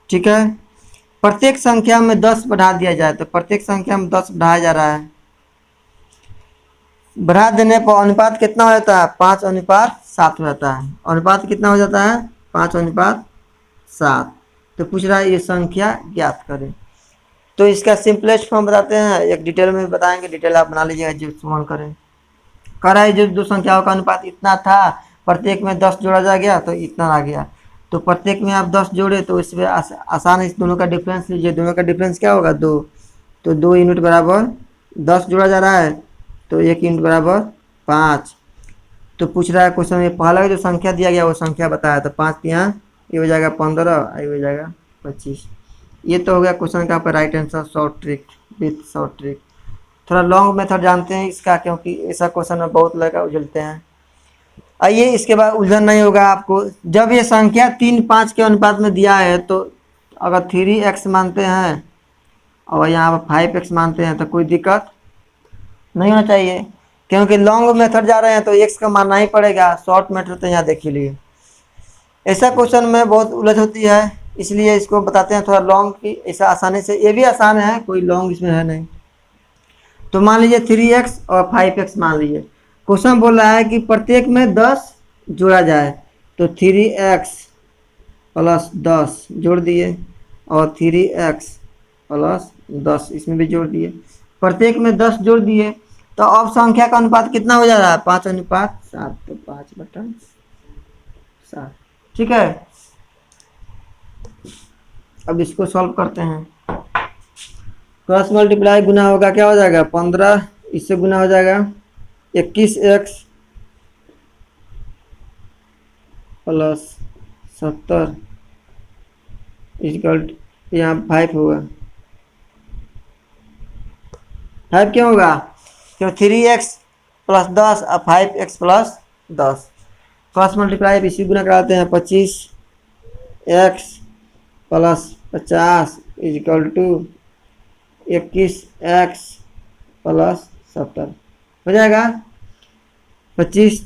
ठीक है, प्रत्येक संख्या में 10 बढ़ा दिया जाए तो प्रत्येक संख्या में 10 बढ़ाया जा रहा है। बढ़ा देने पर अनुपात कितना हो जाता है? 5:7 हो जाता है। अनुपात कितना हो जाता है? 5:7। तो पूछ रहा है ये संख्या ज्ञात करें। तो इसका सिंपलेस्ट फॉर्म बताते हैं, एक डिटेल में बताएंगे, डिटेल आप बना लीजिएगा जो मन करें। कह रहा है जो दो संख्याओं का अनुपात इतना था, प्रत्येक में 10 जोड़ा जा गया तो इतना आ गया। तो प्रत्येक में आप 10 जोड़े तो इसमें आसान है, इस दोनों का डिफरेंस लीजिए। दोनों का डिफरेंस क्या होगा? 2। तो 2 यूनिट बराबर 10 जोड़ा जा रहा है तो 1 यूनिट बराबर 5। तो पूछ रहा है क्वेश्चन में पहला जो संख्या दिया गया वो संख्या बताया, तो 5 यहाँ ये हो जाएगा 15, ये हो जाएगा 25। ये तो हो गया क्वेश्चन का आपका right answer, short trick with short trick. थोड़ा लॉन्ग मेथड जानते हैं इसका, क्योंकि ऐसा क्वेश्चन में बहुत लड़का उलझते हैं। आइए इसके बाद उलझन नहीं होगा आपको। जब ये संख्या 3-5 के अनुपात में दिया है तो अगर 3x मानते हैं और यहाँ पर 5x मानते हैं तो कोई दिक्कत नहीं होना चाहिए, क्योंकि लॉन्ग मेथड जा रहे हैं तो x का मानना ही पड़ेगा। शॉर्ट मेथड तो यहाँ देख लीजिए। ऐसा क्वेश्चन में बहुत उलझ होती है, इसलिए इसको बताते हैं थोड़ा लॉन्ग की, ऐसा आसानी से। ये भी आसान है, कोई लॉन्ग इसमें है नहीं। तो मान लीजिए 3x और 5x मान लीजिए। क्वेश्चन बोल रहा है कि प्रत्येक में 10 जोड़ा जाए, तो 3x प्लस 10 जोड़ दिए और 3x प्लस 10 इसमें भी जोड़ दिए। प्रत्येक में 10 जोड़ दिए तो अब संख्या का अनुपात कितना हो जा रहा है? 5:7। तो 5/7। ठीक है, अब इसको सॉल्व करते हैं। क्रॉस मल्टीप्लाई गुना होगा, क्या हो जाएगा? 15, इससे गुना हो जाएगा 21x प्लस 70 इक्वल यहाँ 5 होगा। 5 क्यों होगा? क्यों 3x प्लस 10 और 5x प्लस 10। क्रॉस मल्टीप्लाई इसी गुना कराते हैं। 25x plus 50 equal to 21x plus 70 हो जाएगा। 25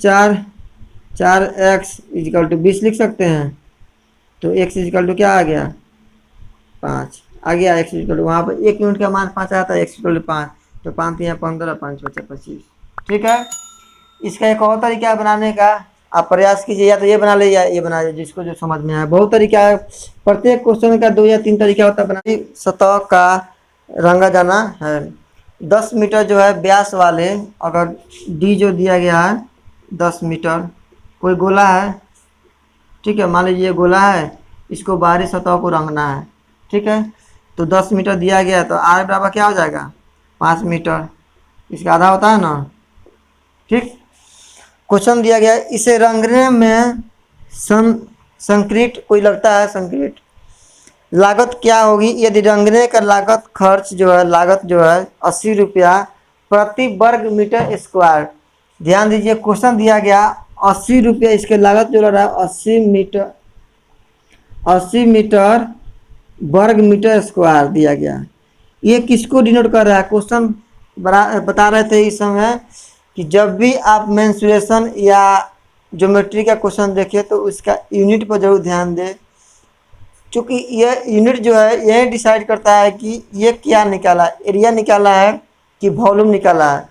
4x इक्वल टू 20 लिख सकते हैं। तो x इक्वल टू क्या आ गया? 5 आ गया। x इक्वल टू वहाँ पर 1 यूनिट का मान 5 आता है, x इक्वल टू 5। तो 5 यहाँ 15, 5 बचा 25। ठीक है, इसका एक और तरीका है बनाने का, आप प्रयास कीजिए। या तो ये बना ले या ये बना ले, जिसको जो समझ में आए। बहुत तरीका है, प्रत्येक क्वेश्चन का 2 या 3 तरीका होता है बनाने। सतह का रंगा जाना है। 10 मीटर जो है व्यास वाले, अगर d जो दिया गया है 10 मीटर, कोई गोला है, ठीक है, मान लीजिए ये गोला है, इसको बाहरी सतह को रंगना है। ठीक है, तो 10 मीटर दिया गया तो r बराबर क्या हो जाएगा? 5 मीटर। इसका आधा होता है ना। ठीक, क्वेश्चन दिया गया इसे रंगने में संक्रीट कोई लगता है, संक्रीट लागत क्या होगी? यदि रंगने का लागत लागत जो है 80 रुपया प्रति वर्ग मीटर स्क्वायर। ध्यान दीजिए, क्वेश्चन दिया गया 80 रुपया, इसके लागत जो लग रहा है 80 मीटर वर्ग मीटर स्क्वायर दिया गया। ये किसको डिनोट कर रहा है? क्वेश्चन बता रहे थे इस समय कि जब भी आप मेंसुरेशन या ज्योमेट्री का क्वेश्चन देखें तो उसका यूनिट पर जरूर ध्यान दें, क्योंकि ये यूनिट जो है यह डिसाइड करता है कि ये क्या निकाला, एरिया निकाला है कि वॉल्यूम निकाला है।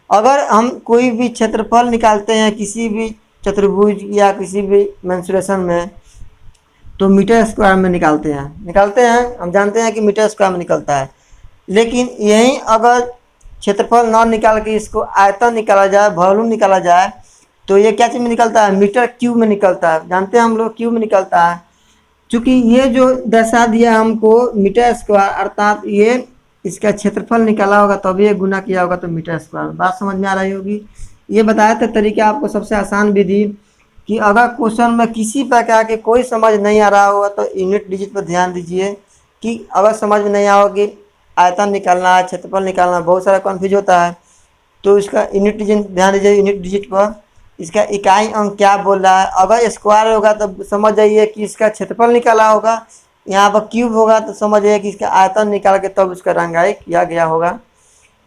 अगर हम कोई भी क्षेत्रफल निकालते हैं किसी भी चतुर्भुज या किसी भी मेंसुरेशन में, तो मीटर स्क्वायर में निकालते हैं। हम जानते हैं कि मीटर स्क्वायर में निकलता है। लेकिन यहीं अगर क्षेत्रफल न निकाल के इसको आयतन निकाला जाए, वॉल्यूम निकाला जाए, तो ये क्या चीज़ में निकलता है? मीटर क्यूब में निकलता है। जानते हैं हम लोग क्यूब में निकलता है। चूँकि ये जो दर्शा दिया हमको मीटर स्क्वायर, अर्थात ये इसका क्षेत्रफल निकाला होगा तभी ये गुना किया होगा तो मीटर स्क्वायर। बात समझ में आ रही होगी। ये बताया था तरीका आपको, सबसे आसान विधि, कि अगर क्वेश्चन में किसी प्रकार के कोई समझ नहीं आ रहा होगा तो यूनिट डिजिट पर ध्यान दीजिए। कि अगर समझ में नहीं आओगे, आयतन निकालना है, क्षेत्रफल निकालना, बहुत सारा कन्फ्यूज होता है, तो इसका यूनिट डिजिट ध्यान दीजिए। यूनिट डिजिट पर इसका इकाई अंक क्या बोल रहा है। अगर स्क्वायर होगा तो समझ जाइए कि इसका क्षेत्रफल निकाला होगा। यहाँ पर क्यूब होगा तो समझ जाइए कि इसका आयतन निकाल के तब उसका रंगाई किया गया होगा।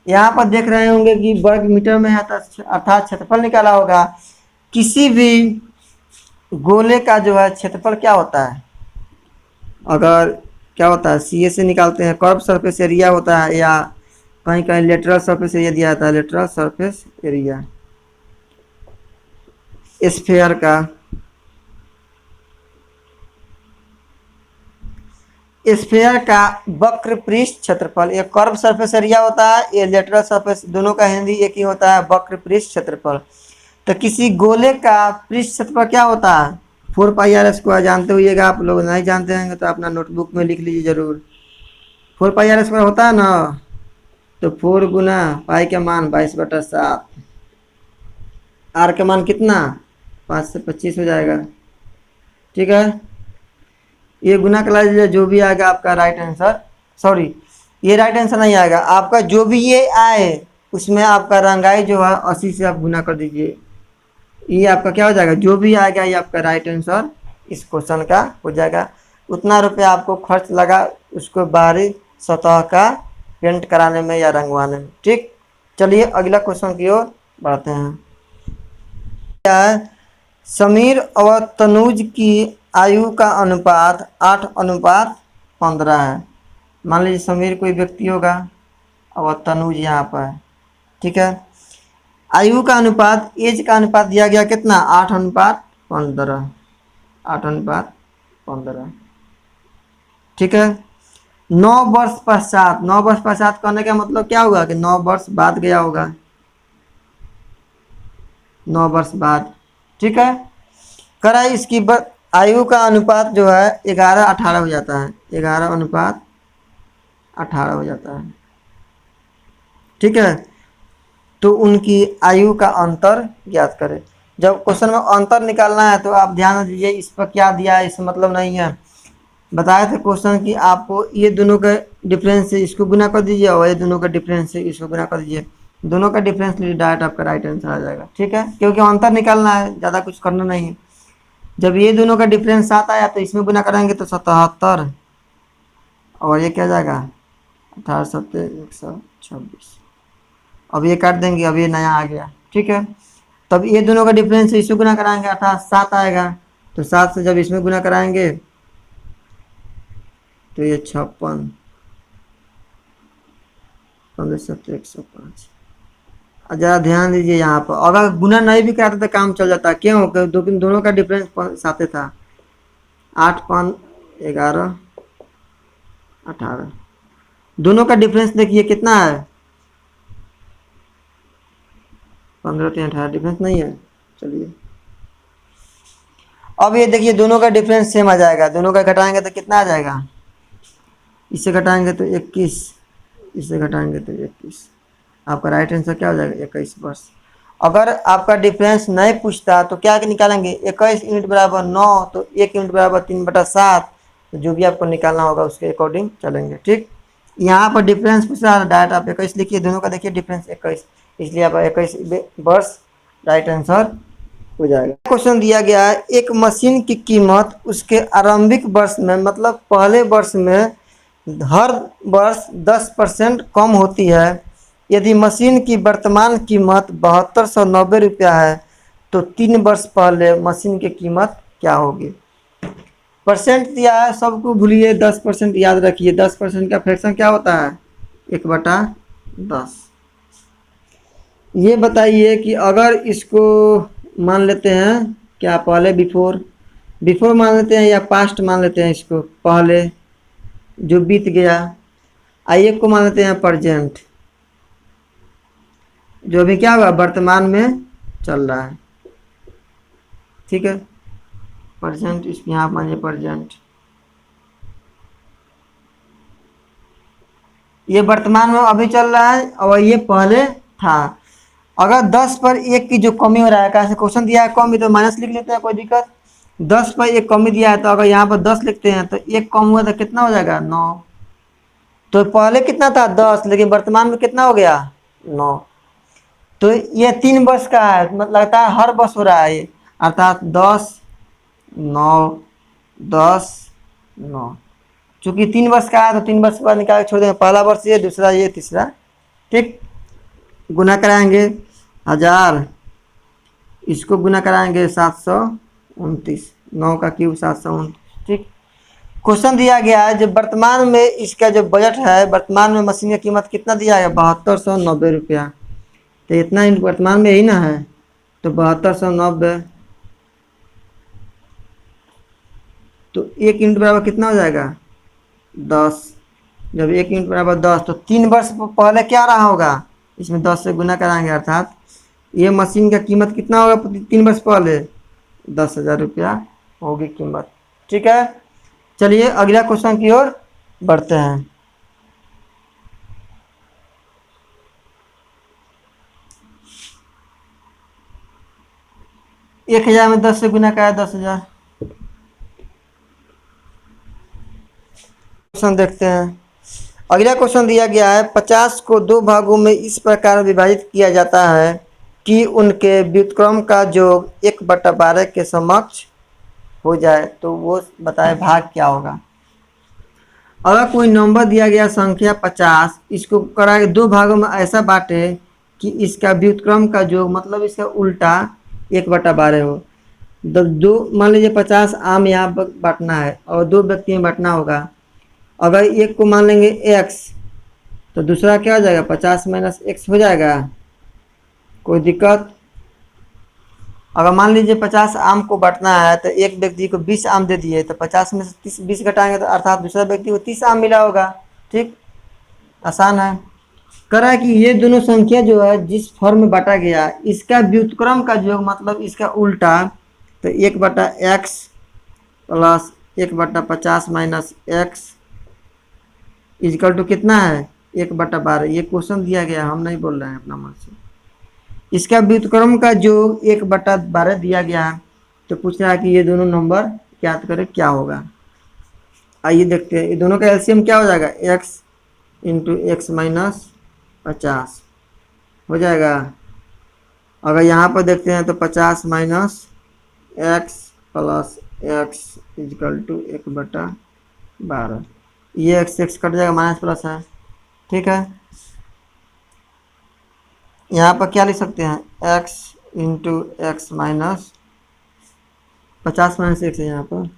यहाँ पर देख रहे होंगे कि वर्ग मीटर में है, अर्थात क्षेत्रफल निकाला होगा। किसी भी गोले का जो है क्षेत्रफल क्या होता है, अगर क्या होता है सी ए से निकालते हैं, कर्व सरफेस एरिया होता है, या कहीं कहीं लेटरल सरफेस एरिया दिया जाता है, लेटरल सरफेस एरिया स्फेयर का। स्फेयर का वक्र पृष्ठ क्षेत्रफल, ये कर्व सरफेस एरिया होता है, ये लेटरल सरफेस, दोनों का हिंदी एक ही होता है, वक्र पृष्ठ क्षेत्रफल। तो किसी गोले का पृष्ठ क्षेत्रफल क्या होता है, 4πr²। जानते होइएगा, आप लोग नहीं जानते हैं तो अपना नोटबुक में लिख लीजिए जरूर। 4πr² होता है ना, तो 4 गुना पाई के मान 22/7, आर के मान कितना 5 से 25 हो जाएगा। ठीक है, ये गुना कर लीजिए, जो भी आएगा आपका राइट आंसर, सॉरी ये राइट आंसर नहीं आएगा आपका, जो भी ये आए उसमें आपका रंगाई जो है 80 से आप गुना कर दीजिए, ये आपका क्या हो जाएगा, जो भी आएगा ये आपका राइट आंसर इस क्वेश्चन का हो जाएगा। उतना रुपया आपको खर्च लगा उसको बाहरी सतह का पेंट कराने में या रंगवाने में। ठीक, चलिए अगला क्वेश्चन की ओर बढ़ते हैं। क्या है, समीर और तनुज की आयु का अनुपात 8:15 है। मान लीजिए समीर कोई व्यक्ति होगा और तनुज यहाँ पर है। ठीक है, आयु का अनुपात, एज का अनुपात दिया गया कितना 8:15, 8:15। ठीक है, 9 वर्ष पश्चात, 9 वर्ष पश्चात करने का मतलब क्या होगा कि 9 वर्ष बाद गया होगा, 9 वर्ष बाद। ठीक है, करा इसकी आयु का अनुपात जो है 11:18 हो जाता है, 11:18 हो जाता है। ठीक है, तो उनकी आयु का अंतर ज्ञात करें। जब क्वेश्चन में अंतर निकालना है तो आप ध्यान दीजिए, इस पर क्या दिया है इससे मतलब नहीं है। बताए थे क्वेश्चन कि आपको ये दोनों का डिफरेंस से इसको गुना कर दीजिए और ये दोनों का डिफरेंस से इसको गुना कर दीजिए, दोनों का डिफरेंस लीजिए, डायरेक्ट आपका राइट आंसर आ जाएगा। ठीक है, क्योंकि अंतर निकालना है, ज़्यादा कुछ करना नहीं है। जब ये दोनों का डिफरेंस 7 आया तो इसमें गुना करेंगे तो 77, और ये क्या जाएगा 18 7 126। अब ये काट देंगे, अब ये नया आ गया। ठीक है, तब ये दोनों का डिफरेंस से इसमें गुना कराएंगे अर्थात 7 आएगा, तो 7 से जब इसमें गुना कराएंगे तो ये 56, 15 7 105। ज़रा ध्यान दीजिए यहाँ पर, अगर गुना नहीं भी कराते तो काम चल जाता, क्यों, दोनों का डिफरेंस 7 था, 8 5 11 18, दोनों का डिफरेंस देखिए कितना है 15 3 18, डिफरेंस नहीं है। चलिए अब ये देखिए दोनों का डिफरेंस सेम आ जाएगा, दोनों का घटाएंगे तो कितना आ जाएगा, इससे घटाएंगे तो 21, इससे घटाएंगे तो 21, आपका राइट आंसर क्या हो जाएगा 21 वर्ष। अगर आपका डिफरेंस नहीं पूछता तो क्या निकालेंगे, 21 यूनिट बराबर 9, तो 1 यूनिट बराबर 3/7, तो जो भी आपको निकालना होगा उसके अकॉर्डिंग चलेंगे। ठीक, यहाँ पर डिफरेंस पूछ रहा है, डायरेक्ट आप 21 लिखिए, दोनों का देखिए डिफरेंस 21, इसलिए आप 21 वर्ष राइट आंसर हो जाएगा। क्वेश्चन दिया गया है, एक मशीन की कीमत उसके आरंभिक वर्ष में, मतलब पहले वर्ष में हर वर्ष 10% कम होती है। यदि मशीन की वर्तमान कीमत 7290 रुपया है तो 3 वर्ष पहले मशीन की कीमत क्या होगी। परसेंट दिया है, सबको भूलिए, 10% याद रखिए। 10% का फ्रैक्शन क्या होता है 1/10। ये बताइए कि अगर इसको मान लेते हैं क्या, पहले बिफोर मान लेते हैं या पास्ट मान लेते हैं, इसको पहले जो बीत गया, आइए को मान लेते हैं प्रेजेंट, जो भी क्या हुआ वर्तमान में चल रहा है। ठीक है, प्रेजेंट, इसमें यहाँ मानिए प्रेजेंट, ये वर्तमान में अभी चल रहा है और ये पहले था। अगर 10 पर 1 की जो कमी हो रहा है, कैसे क्वेश्चन दिया है कमी तो माइनस लिख लेते हैं, कोई दिक्कत। 10 पर 1 कमी दिया है तो अगर यहाँ पर 10 लिखते हैं तो 1 कम हुआ तो कितना हो जाएगा 9। तो पहले कितना था 10, लेकिन वर्तमान में कितना हो गया 9। तो ये 3 वर्ष का है, मतलब लगता है हर वर्ष हो रहा है ये, अर्थात 10 9 10 9। चूंकि 3 वर्ष का है तो 3 वर्ष के बाद निकाल के छोड़ देंगे, पहला वर्ष ये, दूसरा ये, तीसरा। ठीक, गुना कराएंगे 1000, इसको गुना कराएंगे 729, 9 का क्यूब 729। ठीक। क्वेश्चन दिया गया है जो वर्तमान में इसका जो बजट है, वर्तमान में मशीन की कीमत कितना दिया है, 7290 रुपया। तो इतना वर्तमान में ही ना है, तो 7290, तो 1 यूनिट बराबर कितना हो जाएगा 10। जब 1 यूनिट बराबर 10, तो 3 वर्ष पहले क्या रहा होगा, इसमें 10 से गुना कराएंगे, अर्थात ये मशीन का कीमत कितना होगा 3 वर्ष पहले, 10,000 रुपया होगी कीमत। ठीक है, चलिए अगला क्वेश्चन की ओर बढ़ते हैं। एक 1000 में 10 से गुना का है 10,000। क्वेश्चन देखते हैं। अगला क्वेश्चन दिया गया है 50 को 2 भागों में इस प्रकार विभाजित किया जाता है कि उनके व्युत्क्रम का योग 1/12 के समक्ष हो जाए, तो वो बताए भाग क्या होगा। अगर कोई नंबर दिया गया संख्या 50, इसको करा के 2 भागों में ऐसा बांटे कि इसका व्युत्क्रम का योग मतलब इसका उल्टा 1/12 हो। जब दो, मान लीजिए 50 आम यहाँ बांटना है और 2 व्यक्ति में बांटना होगा। अगर एक को मान लेंगे x, तो दूसरा क्या हो जाएगा 50 माइनस x हो जाएगा, कोई दिक्कत। अगर मान लीजिए 50 आम को बांटना है तो एक व्यक्ति को 20 आम दे दिए, तो 50 में से 20 घटाएंगे तो अर्थात दूसरा व्यक्ति को 30 आम मिला होगा। ठीक, आसान है। कह रहा है कि ये दोनों संख्या जो है जिस फॉर्म में बांटा गया, इसका व्युत्क्रम का योग मतलब इसका उल्टा, तो 1/x plus 1/50 minus x equal to कितना है 1/12। ये क्वेश्चन दिया गया, हम नहीं बोल रहे हैं अपना मन से। इसका व्युत्क्रम का योग 1/12 दिया गया है, तो पूछ रहा है कि ये दोनों नंबर ज्ञात करें क्या होगा। आइए देखते हैं, ये दोनों का एलसीएम क्या हो जाएगा, x इंटू एक्स माइनस 50 हो जाएगा। अगर यहाँ पर देखते हैं तो 50 minus X plus X equal to 1/12, ये x कट जाएगा, माइनस प्लस है। ठीक है, यहाँ पर क्या लिख सकते हैं, x into x minus 50 minus x है, यहाँ पर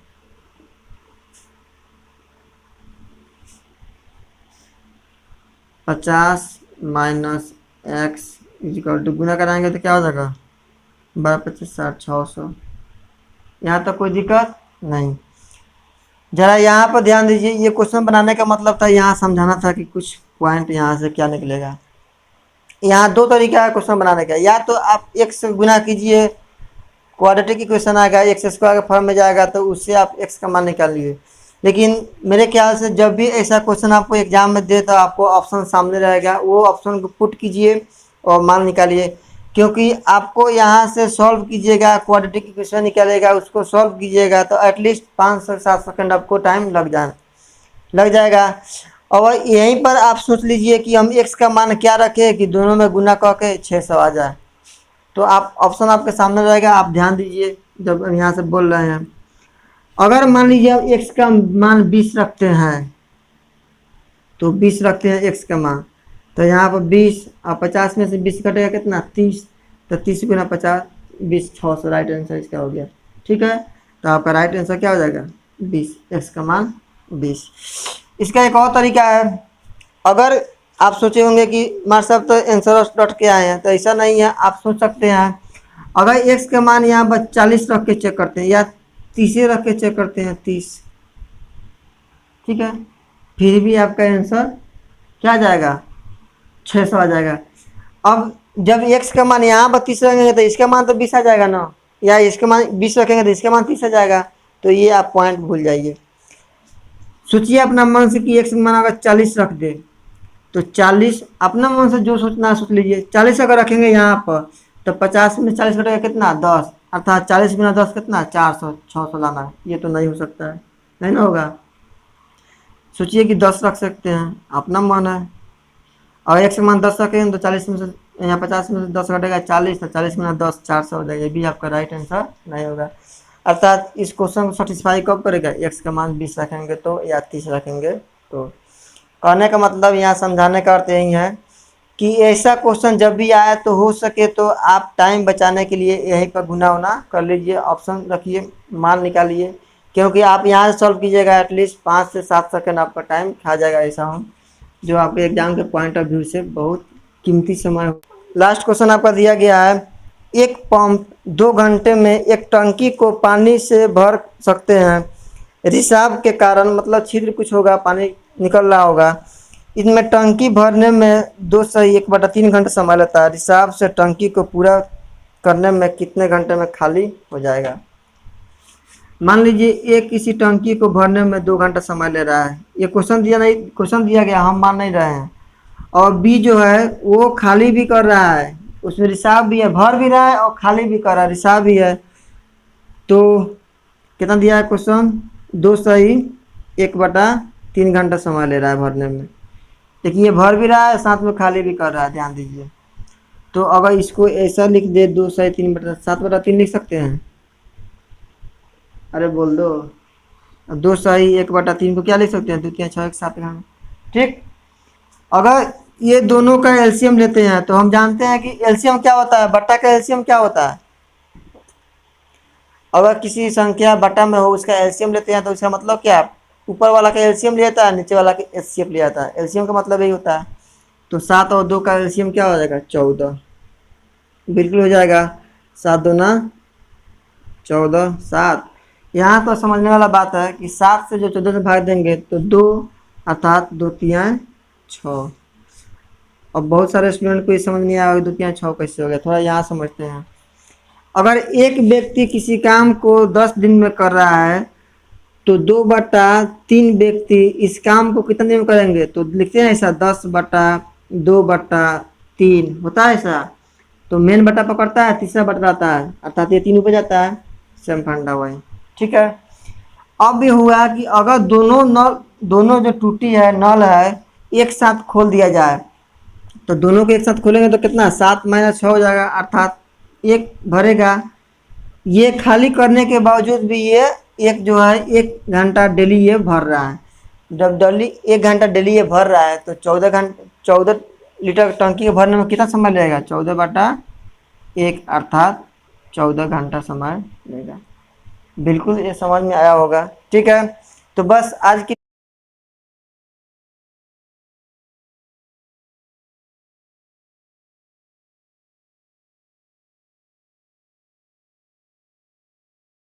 50 माइनस एक्स इजकल टू गुना कराएंगे तो क्या हो जाएगा 12×25=60, 600। यहाँ तक कोई दिक्कत नहीं। जरा यहाँ पर ध्यान दीजिए, ये क्वेश्चन बनाने का मतलब था यहाँ समझाना था कि कुछ पॉइंट यहाँ से क्या निकलेगा। यहाँ 2 तरीका है क्वेश्चन बनाने का, या तो आप x से गुना कीजिए, क्वाड्रेटिक इक्वेशन आएगा, x स्क्वायर के फॉर्म में जाएगा तो उससे आप x का मान निकाल लीजिए। लेकिन मेरे ख्याल से जब भी ऐसा क्वेश्चन आपको एग्जाम में दे तो आपको ऑप्शन सामने रहेगा, वो ऑप्शन को पुट कीजिए और मान निकालिए, क्योंकि आपको यहाँ से सॉल्व कीजिएगा, क्वाड्रेटिक इक्वेशन निकालेगा, उसको सॉल्व कीजिएगा तो एटलीस्ट 5 से 7 सेकंड आपको टाइम लग जाएगा। और यहीं पर आप सोच लीजिए कि हम x का मान क्या रखें कि दोनों में गुना करके 600 आ जाए, तो आप ऑप्शन आपके सामने रहेगा। आप ध्यान दीजिए जब हम यहाँ से बोल रहे हैं, अगर मान लीजिए आप x का मान 20 रखते हैं, तो 20 रखते हैं x का मान, तो यहाँ पर 20 और 50 में से 20 कटेगा कितना 30, तो 30 गुना 50 20, 600 राइट आंसर इसका हो गया। ठीक है, तो आपका राइट आंसर क्या हो जाएगा 20, x का मान 20। इसका एक और तरीका है, अगर आप सोचे होंगे कि मार साहब तो आंसर डॉट के आए हैं, तो ऐसा नहीं है। आप सोच सकते हैं अगर x का मान यहाँ पर 40 रख के चेक करते हैं या 30 रख के चेक करते हैं 30, ठीक है, फिर भी आपका आंसर क्या आ जाएगा 600 आ जाएगा। अब जब x का मान यहाँ पर 30 रखेंगे तो इसका मान तो 20 आ जाएगा ना, या इसका मान 20 रखेंगे तो इसका मान 30 आ जाएगा, तो ये आप पॉइंट भूल जाइए। सोचिए अपना मन से कि x का मान अगर 40 रख दे तो 40 अपना मन से जो सोचना है सोच लीजिए। 40 अगर रखेंगे यहाँ पर तो 50 में 40 घटेगा कितना 10, अर्थात 40 गुना 10 कितना 400, 600 लाना है। ये तो नहीं हो सकता है, नहीं ना होगा। सोचिए कि 10 रख सकते हैं, अपना मन है। और x का मान 10 रखेंगे तो 40 में से यहाँ 50 में से 10 घटेगा 40, तो 40 गुना 10 400 हो जाएगा। ये भी आपका राइट आंसर नहीं होगा। अर्थात इस क्वेश्चन को सेटिस्फाई कब करेगा, x का मान 20 रखेंगे तो या 30 रखेंगे तो। कहने का मतलब यहाँ समझाने का अर्थ यही है कि ऐसा क्वेश्चन जब भी आए तो हो सके तो आप टाइम बचाने के लिए यहीं पर गुना वुना कर लीजिए, ऑप्शन रखिए, मान निकालिए, क्योंकि आप यहाँ से सॉल्व कीजिएगा एटलीस्ट 5 से 7 सेकंड आपका टाइम खा जाएगा ऐसा हो, जो आपके एग्जाम के पॉइंट ऑफ व्यू से बहुत कीमती समय हो। लास्ट क्वेश्चन आपका दिया गया है, एक पंप 2 घंटे में एक टंकी को पानी से भर सकते हैं, रिसाव के कारण मतलब छिद्र कुछ होगा, पानी निकल रहा होगा, इसमें टंकी भरने में 2/1/3 घंटे समय लगता है, रिसाव से टंकी को पूरा करने में कितने घंटे में खाली हो जाएगा। मान लीजिए एक किसी टंकी को भरने में 2 घंटा समय ले रहा है, ये क्वेश्चन दिया नहीं, क्वेश्चन दिया गया, हम मान नहीं रहे हैं, और बी जो है वो खाली भी कर रहा है, उसमें रिसाव भी है, भर भी रहा है और खाली भी कर रहा है, रिसाव भी है, तो कितना दिया है क्वेश्चन, 2/1/3 घंटा समय ले रहा है भरने में, लेकिन ये भर भी रहा है साथ में खाली भी कर रहा है, ध्यान दीजिए। तो अगर इसको ऐसा लिख दे 2/3/7/3 लिख सकते हैं, अरे बोल दो, 2/1/3 को क्या लिख सकते हैं, 2×3=6=7 ठीक। अगर ये दोनों का एलसीएम लेते हैं तो हम जानते हैं कि एलसीएम क्या होता है, बट्टा का एलसीएम क्या होता है, अगर किसी संख्या बट्टा में हो उसका एलसीएम लेते हैं तो इसका मतलब क्या है, ऊपर वाला का एलसीएम लिया जाता है, नीचे वाला का एचसीएफ लिया जाता है, एलसीएम का मतलब यही होता है। तो 7 और 2 का एलसीएम क्या हो जाएगा, 14, बिल्कुल हो जाएगा, 7×2=14, 7। यहाँ तो समझने वाला बात है कि 7 से जो 14 से भाग देंगे तो 2 अर्थात 2×3=6। अब बहुत सारे स्टूडेंट को ये समझ नहीं आया 2×3=6 कैसे हो गया, थोड़ा यहाँ समझते हैं। अगर एक व्यक्ति किसी काम को 10 दिन में कर रहा है तो 2/3 व्यक्ति इस काम को कितने दिन में करेंगे, तो लिखते हैं ऐसा 10/2/3 होता है ऐसा, तो मेन बटा पकड़ता है, तीसरा बटा आता है, अर्थात ये 3 ऊपर जाता है, सेम फंडा वही, ठीक है। अब ये हुआ कि अगर दोनों जो टूटी है नल है एक साथ खोल दिया जाए, तो दोनों को एक साथ खोलेंगे तो कितना 7 - 6 हो जाएगा, अर्थात एक भरेगा। ये खाली करने के बावजूद भी ये एक जो है 1 घंटा डेली ये भर रहा है, जब डेली 1 घंटा डेली ये भर रहा है तो 14 लीटर टंकी के भरने में कितना समय लगेगा, 14/1 अर्थात 14 घंटा समय लेगा। बिल्कुल ये समझ में आया होगा, ठीक है। तो बस आज की